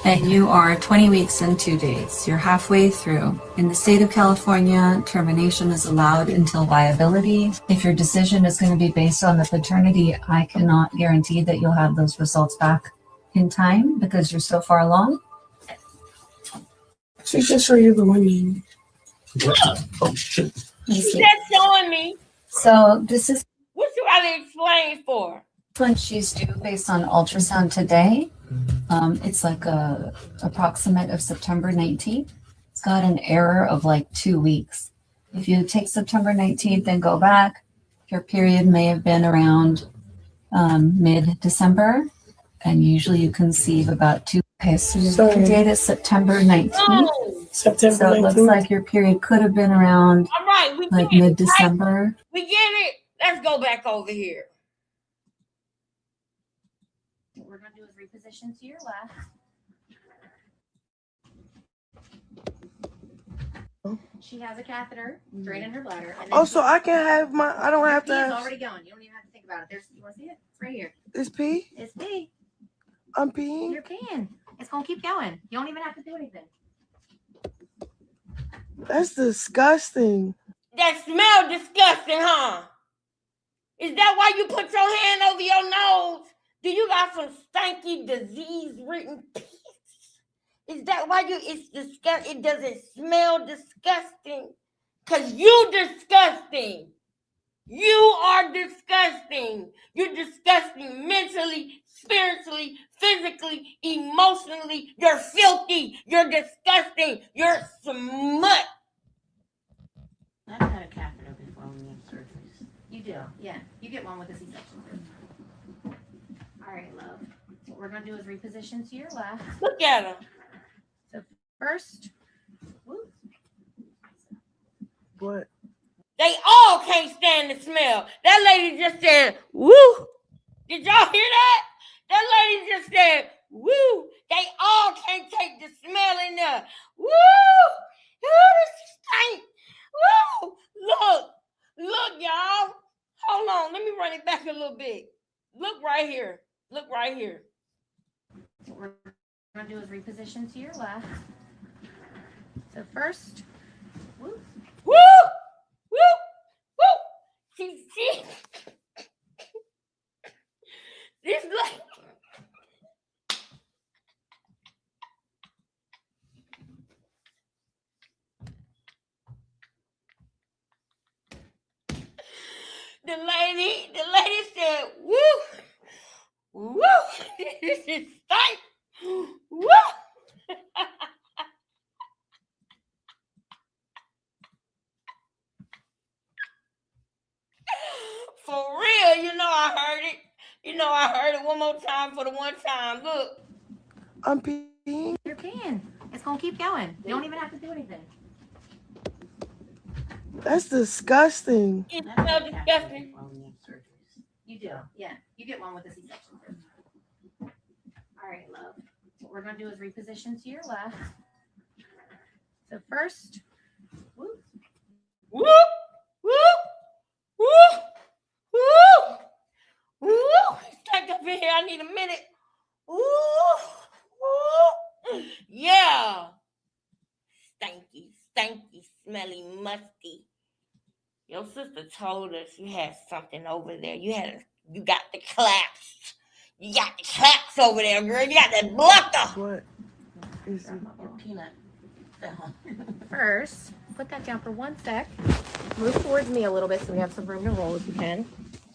And you are 20 weeks and 2 days. You're halfway through. In the state of California, termination is allowed until viability. If your decision is going to be based on the paternity, I cannot guarantee that you'll have those results back in time because you're so far along. She just show you the one name. She's just showing me. So this is What you gotta explain for? when she's due based on ultrasound today. It's like a approximate of September 19th. It's got an error of like 2 weeks. If you take September 19th and go back, your period may have been around mid-December, and usually you conceive about 2. Okay, so your date is September 19th. Oh, September So it 19th. looks like your period could have been around all right, we like get it. mid-December. We get it. Let's go back over here. What we're going to do is reposition to your left. She has a catheter draining her bladder. And then Oh, so I can have my. I don't have to P's have. already going. You don't even have to think about it. You want to see it? It's right here. It's pee. It's pee. I'm peeing. You're peeing. It's gonna keep going. You don't even have to do anything. That's disgusting. That smell disgusting, huh? Is that why you put your hand over your nose? Do you got some stanky disease-ridden piss? Is that why it's disgusting? It doesn't smell disgusting? Because you disgusting. You are disgusting. You're disgusting mentally, spiritually, physically, emotionally. You're filthy. You're disgusting. You're smut. I've had a catheter before when you have surgeries. You do, yeah. You get one with a C-section too. All right, love. So what we're gonna do is reposition to your left. Look at him. So first, What? They all can't stand the smell. That lady just said, woo. Did y'all hear that? That lady just said, woo. They all can't take the smell in there. Woo. Ooh, this stink. Woo. Look, y'all. Hold on. Let me run it back a little bit. Look right here. Look right here. what we're gonna do is reposition to your left. So first, Woo. Woo. Woo. See. This like the lady said, woo, woo, this is stink, woo. For real, I heard it. I heard it one more time for the one time. Look. I'm peeing. you're peeing. It's gonna keep going. You don't even have to do anything. That's disgusting. It I've had smells a catheter disgusting. before when you have surgeries. You do, yeah. You get one with a C-section too. All right, love. So what we're gonna do is reposition to your left. So first, Woo, woo, woo, woo, woo. Stank up in here. I need a minute. Ooh, ooh. Yeah. Stanky, smelly, musty. Your sister told us you had something over there. You got the claps. You got the claps over there, girl. You got that blucker. What is it? Your peanut fell. first, put that down for 1 sec. Move towards me a little bit so we have some room to roll if you can.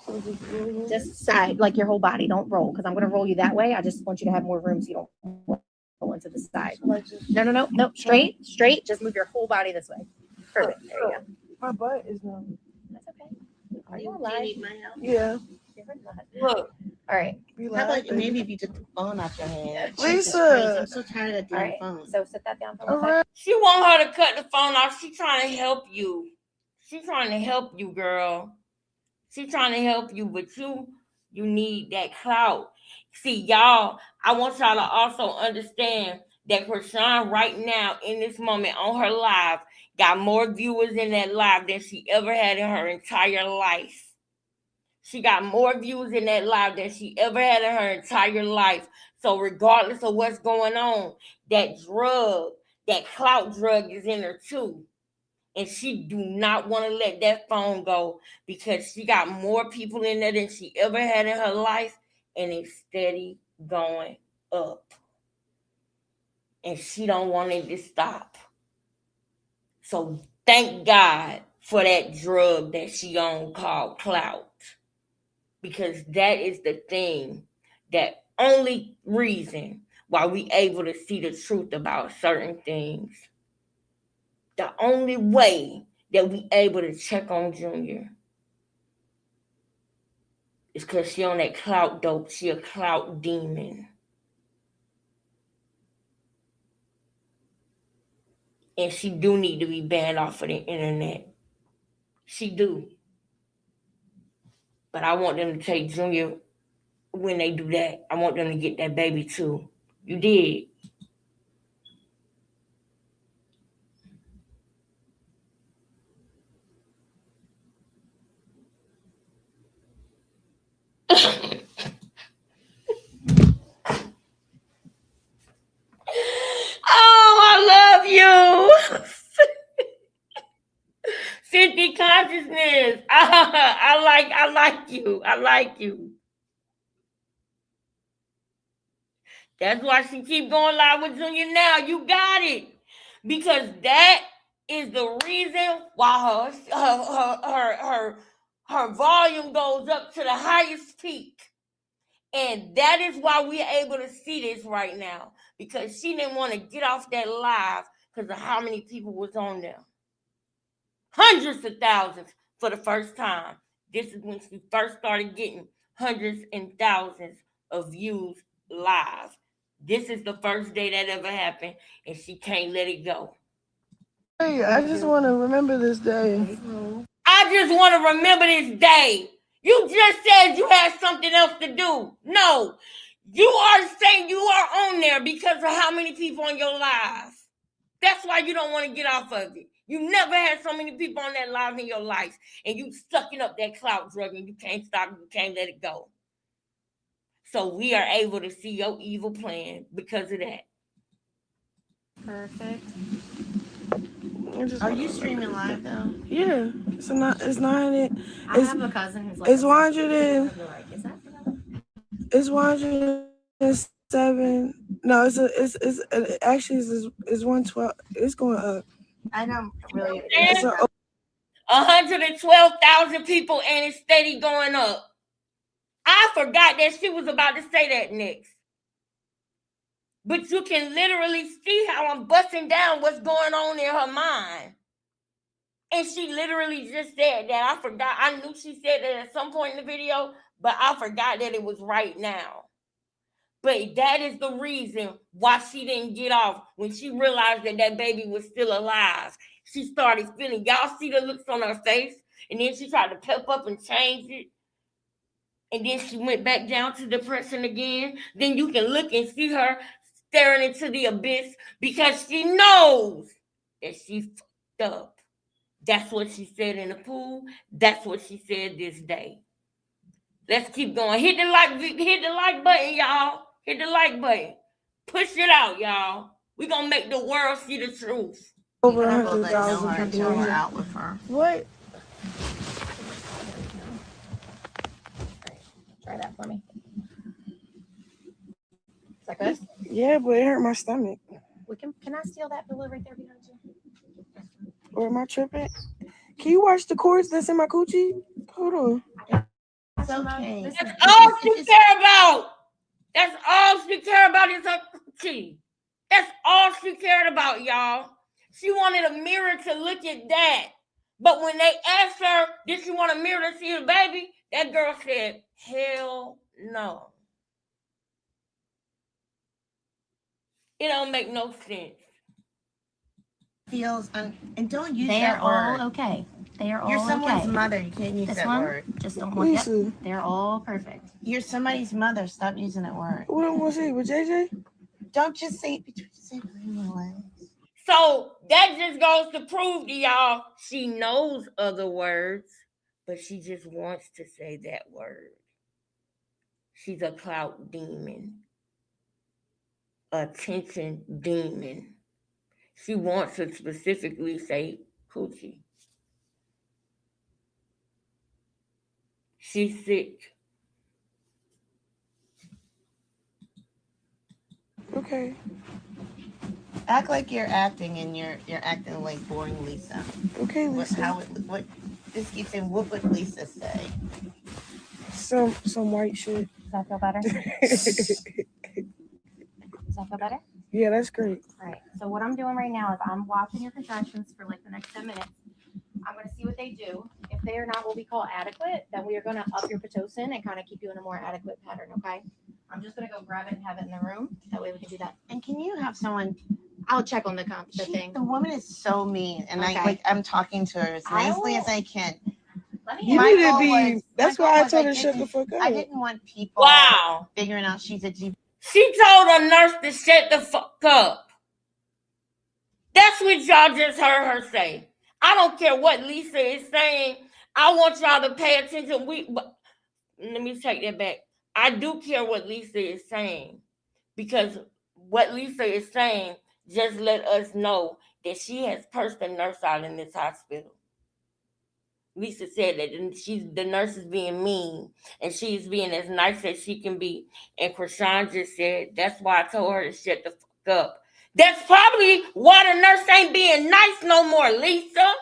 So just really- Just side, like your whole body. Don't roll, because I'm gonna roll you that way. I just want you to have more room so you don't roll into the side. like just- No. Straight. Just move your whole body this way. Perfect. There you go. My butt is numb. That's okay. Are Do you you alive? need my help? Yeah. Look, All right. Be How like, about maybe if you took the phone off your hand? Lisa. Jesus Christ, I'm so tired of that All damn right. phone. So sit that down for all 1 sec. right. she want her to cut the phone off. She trying to help you. She trying to help you, girl. She trying to help you, but you need that clout. See, y'all, I want y'all to also understand that Krishan right now in this moment on her live got more viewers in that live than she ever had in her entire life. She got more views in that live than she ever had in her entire life. So regardless of what's going on, that drug, that clout drug is in her too. And she do not want to let that phone go because she got more people in there than she ever had in her life, and it's steady going up. And she don't want it to stop. So thank God for that drug that she on called clout. Because that is the thing, that only reason why we able to see the truth about certain things. The only way that we able to check on Junior is because she on that clout dope. She a clout demon. And she do need to be banned off of the internet. She do. But I want them to take Junior when they do that. I want them to get that baby too. You did. I like you. I like you. That's why she keep going live with Junior now. You got it. Because that is the reason why her volume goes up to the highest peak. And that is why we're able to see this right now. Because she didn't want to get off that live because of how many people was on there. Hundreds of thousands for the first time. This is when she first started getting hundreds and thousands of views live. This is the first day that ever happened, and she can't let it go. Hey, I just want to remember this day. I just want to remember this day. You just said you had something else to do. No, you are saying you are on there because of how many people on your live. That's why you don't want to get off of it. You never had so many people on that live in your life, and you sucking up that clout drug, and you can't stop it. You can't let it go. So we are able to see your evil plan because of that. Perfect. Are you streaming live though? Yeah, it's not. It's 9. I have a cousin who's like, It's 100 and you're like, is that for them? it's 107. No, it's actually it's 112. It's going up. I don't really. It's 112,000 people, and it's steady going up. I forgot that she was about to say that next. But you can literally see how I'm busting down what's going on in her mind. And she literally just said that. I forgot. I knew she said that at some point in the video, but I forgot that it was right now. But that is the reason why she didn't get off when she realized that that baby was still alive. She started feeling, y'all see the looks on her face, and then she tried to pep up and change it. And then she went back down to depression again. Then you can look and see her staring into the abyss because she knows that she fucked up. That's what she said in the pool. That's what she said this day. Let's keep going. Hit the like button, y'all. Hit the like button. Push it out, y'all. We're gonna make the world see the truth. over I will let know her 100,000 until we're people. out with her. What? Try that for me. Is that good? Yeah, but it hurt my stomach. Can I steal that pillow right there behind you? Or am I tripping? Can you watch the cords that's in my coochie? Hold on. It's okay. That's all she care about. That's all she care about is her coochie. That's all she cared about, y'all. She wanted a mirror to look at that. But when they asked her, did she want a mirror to see the baby? That girl said, hell no. It don't make no sense. Feels and don't use They that are word. all okay. They are You're all someone's okay. mother. You can't use This that one, word. just don't want that. Lisa, They're all perfect. You're somebody's mother. Stop using that word. what am I gonna say with JJ? Don't just say between your legs. So that just goes to prove to y'all she knows other words, but she just wants to say that word. She's a clout demon, attention demon. She wants to specifically say coochie. She's sick. Okay. Act like you're acting, and you're acting like boring Lisa. Okay, What? Lisa. What? This keeps saying. What would Lisa say? Some white shit. Does that feel better? Does that feel better? Yeah, that's great. All right. So what I'm doing right now is I'm watching your contractions for like the next 10 minutes. I'm going to see what they do. If they are not what we call adequate, then we are going to up your Pitocin and kind of keep you in a more adequate pattern, okay? I'm just going to go grab it and have it in the room. That way we can do that. And can you have someone? I'll check on the thing. The woman is so mean, and Okay. I'm talking to her as nicely as I can. Let me You My need to goal be. was- That's my why goal I was told her I shut the didn't- fuck up. I didn't want people Wow. figuring out she's a G. She told a nurse to shut the fuck up. That's what y'all just heard her say. I don't care what Lisa is saying. I want y'all to pay attention. Let me take that back. I do care what Lisa is saying, because what Lisa is saying just let us know that she has cursed the nurse out in this hospital. Lisa said that the nurse is being mean and she's being as nice as she can be. And Krishan just said, that's why I told her to shut the fuck up. That's probably why the nurse ain't being nice no more, Lisa.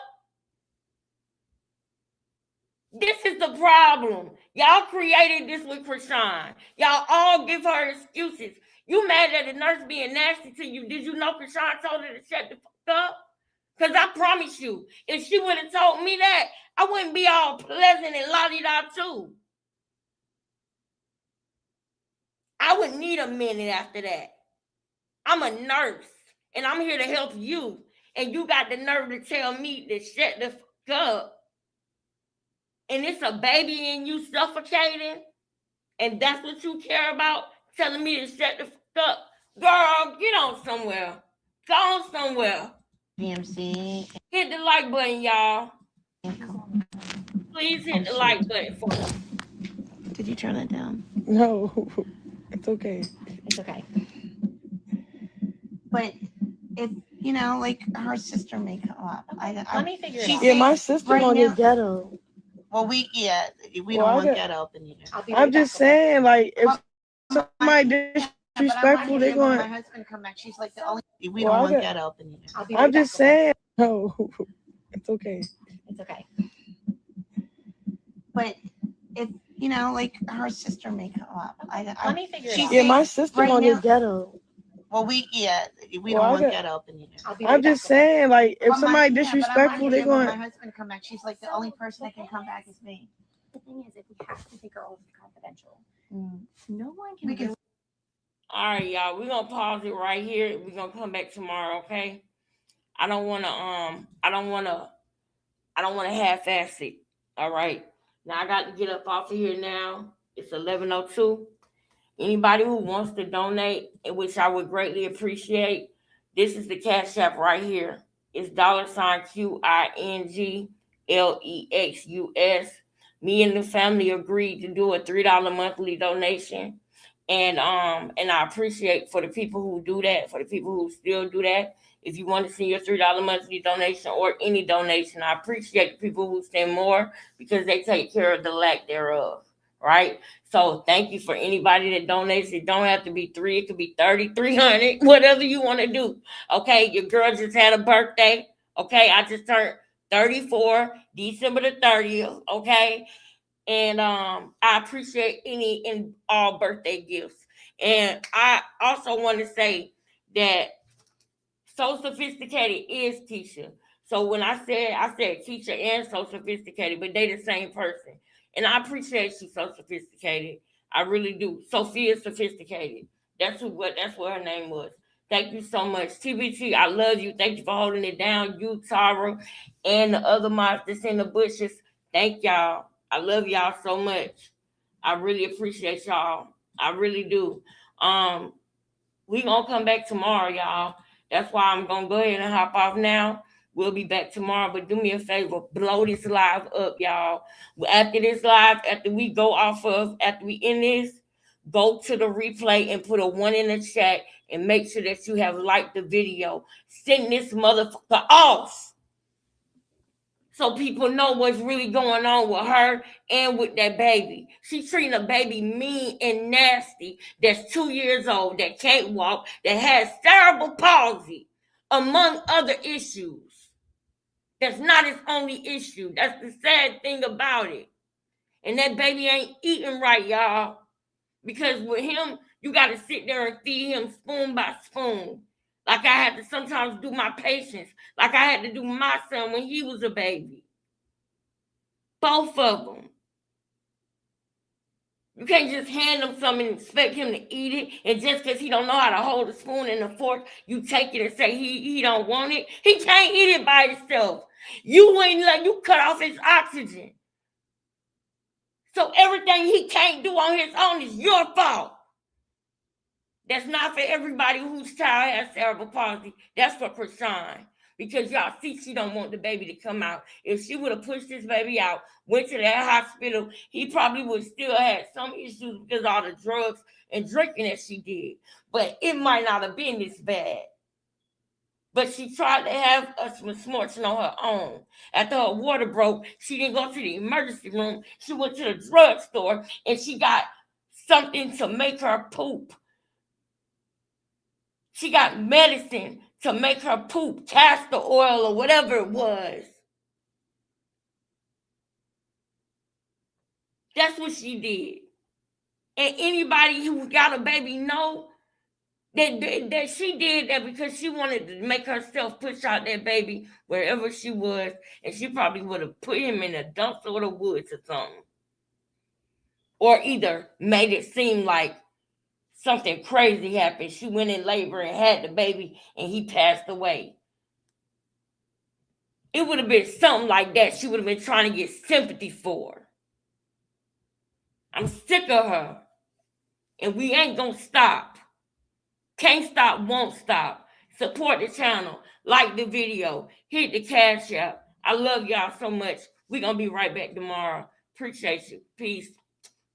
This is the problem. Y'all created this with Krishan. Y'all all give her excuses. You mad at the nurse being nasty to you. Did you know Krishan told her to shut the fuck up? Because I promise you, if she would have told me that, I wouldn't be all pleasant and la-di-da too. I would need a minute after that. I'm a nurse, and I'm here to help you. And you got the nerve to tell me to shut the fuck up. And it's a baby in you suffocating, and that's what you care about, telling me to shut the fuck up. Girl, get on somewhere. Go on somewhere. PMC. Hit the like button, y'all. Please hit the like button for me. Did you turn it down? No, it's okay. It's okay. But if you know, like her sister may come up. Let me figure it she's out. Yeah, my sister right gonna now- get ghetto. Well, we Well, don't want I ghetto up in here. I'll be I'm right just back. saying, like, if Well, somebody disrespectful, they My going. husband come back. She's like the only. We Well, don't I want got- ghetto up in here. I'll be right I'm back. just saying. No, it's okay. It's okay. But if you know, like her sister may come up. Let me figure it she's out. Yeah, my sister right gonna now- get ghetto. Well, we Well, don't I want got- ghetto up in here. I'll be right I'm just back. saying, like, if But somebody but I'm disrespectful, they here when going. my husband come back. She's like the only person that can come back is me. The thing is, if we have to take her off confidential, Mm. no one can. We can. All right, y'all. We're gonna pause it right here. We're gonna come back tomorrow, okay? I don't wanna half-ass it. All right. Now I got to get up off of here now. It's 11:02. Anybody who wants to donate, which I would greatly appreciate, this is the Cash App right here. It's $QINGLEXUS. Me and the family agreed to do a $3 monthly donation. And I appreciate for the people who do that, for the people who still do that. If you want to send your $3 monthly donation or any donation, I appreciate the people who send more because they take care of the lack thereof. Right? So thank you for anybody that donates. It don't have to be 3, it could be 30, 300, whatever you want to do. Okay, your girl just had a birthday. Okay, I just turned 34, December the 30th. Okay. And I appreciate any and all birthday gifts. And I also want to say that So Sophisticated is Keisha. So when I said Keisha and So Sophisticated, but they the same person. And I appreciate you, So Sophisticated. I really do. Sophia Sophisticated. That's what her name was. Thank you so much. TBT, I love you. Thank you for holding it down. You, Tara, and the other moms that's in the bushes. Thank y'all. I love y'all so much. I really appreciate y'all. I really do. We gonna come back tomorrow, y'all. That's why I'm gonna go ahead and hop off now. We'll be back tomorrow, but do me a favor, blow this live up, y'all. After this live, after we end this, go to the replay and put a 1 in the chat and make sure that you have liked the video. Send this motherfucker off so people know what's really going on with her and with that baby. She's treating a baby mean and nasty that's 2 years old, that can't walk, that has cerebral palsy, among other issues. That's not his only issue. That's the sad thing about it. And that baby ain't eating right, y'all. Because with him, you got to sit there and feed him spoon by spoon. Like I had to sometimes do my patients. Like I had to do my son when he was a baby. Both of them. You can't just hand him something and expect him to eat it. And just because he don't know how to hold a spoon and a fork, you take it and say he don't want it. He can't eat it by himself. You ain't let you cut off his oxygen. So everything he can't do on his own is your fault. That's not for everybody whose child has cerebral palsy. That's for Krishan. Because y'all see she don't want the baby to come out. If she would have pushed this baby out, went to that hospital, he probably would still have some issues because of all the drugs and drinking that she did. But it might not have been this bad. But she tried to have a misfortune on her own. After her water broke, she didn't go to the emergency room. She went to the drugstore and she got something to make her poop. She got medicine to make her poop, castor oil or whatever it was. That's what she did. And anybody who got a baby know that she did that because she wanted to make herself push out that baby wherever she was, and she probably would have put him in a dumpster or the woods or something. Or either made it seem like something crazy happened. She went in labor and had the baby and he passed away. It would have been something like that. She would have been trying to get sympathy for. I'm sick of her. And we ain't gonna stop. Can't stop, won't stop. Support the channel. Like the video. Hit the cash app. I love y'all so much. We're gonna be right back tomorrow. Appreciate you. Peace.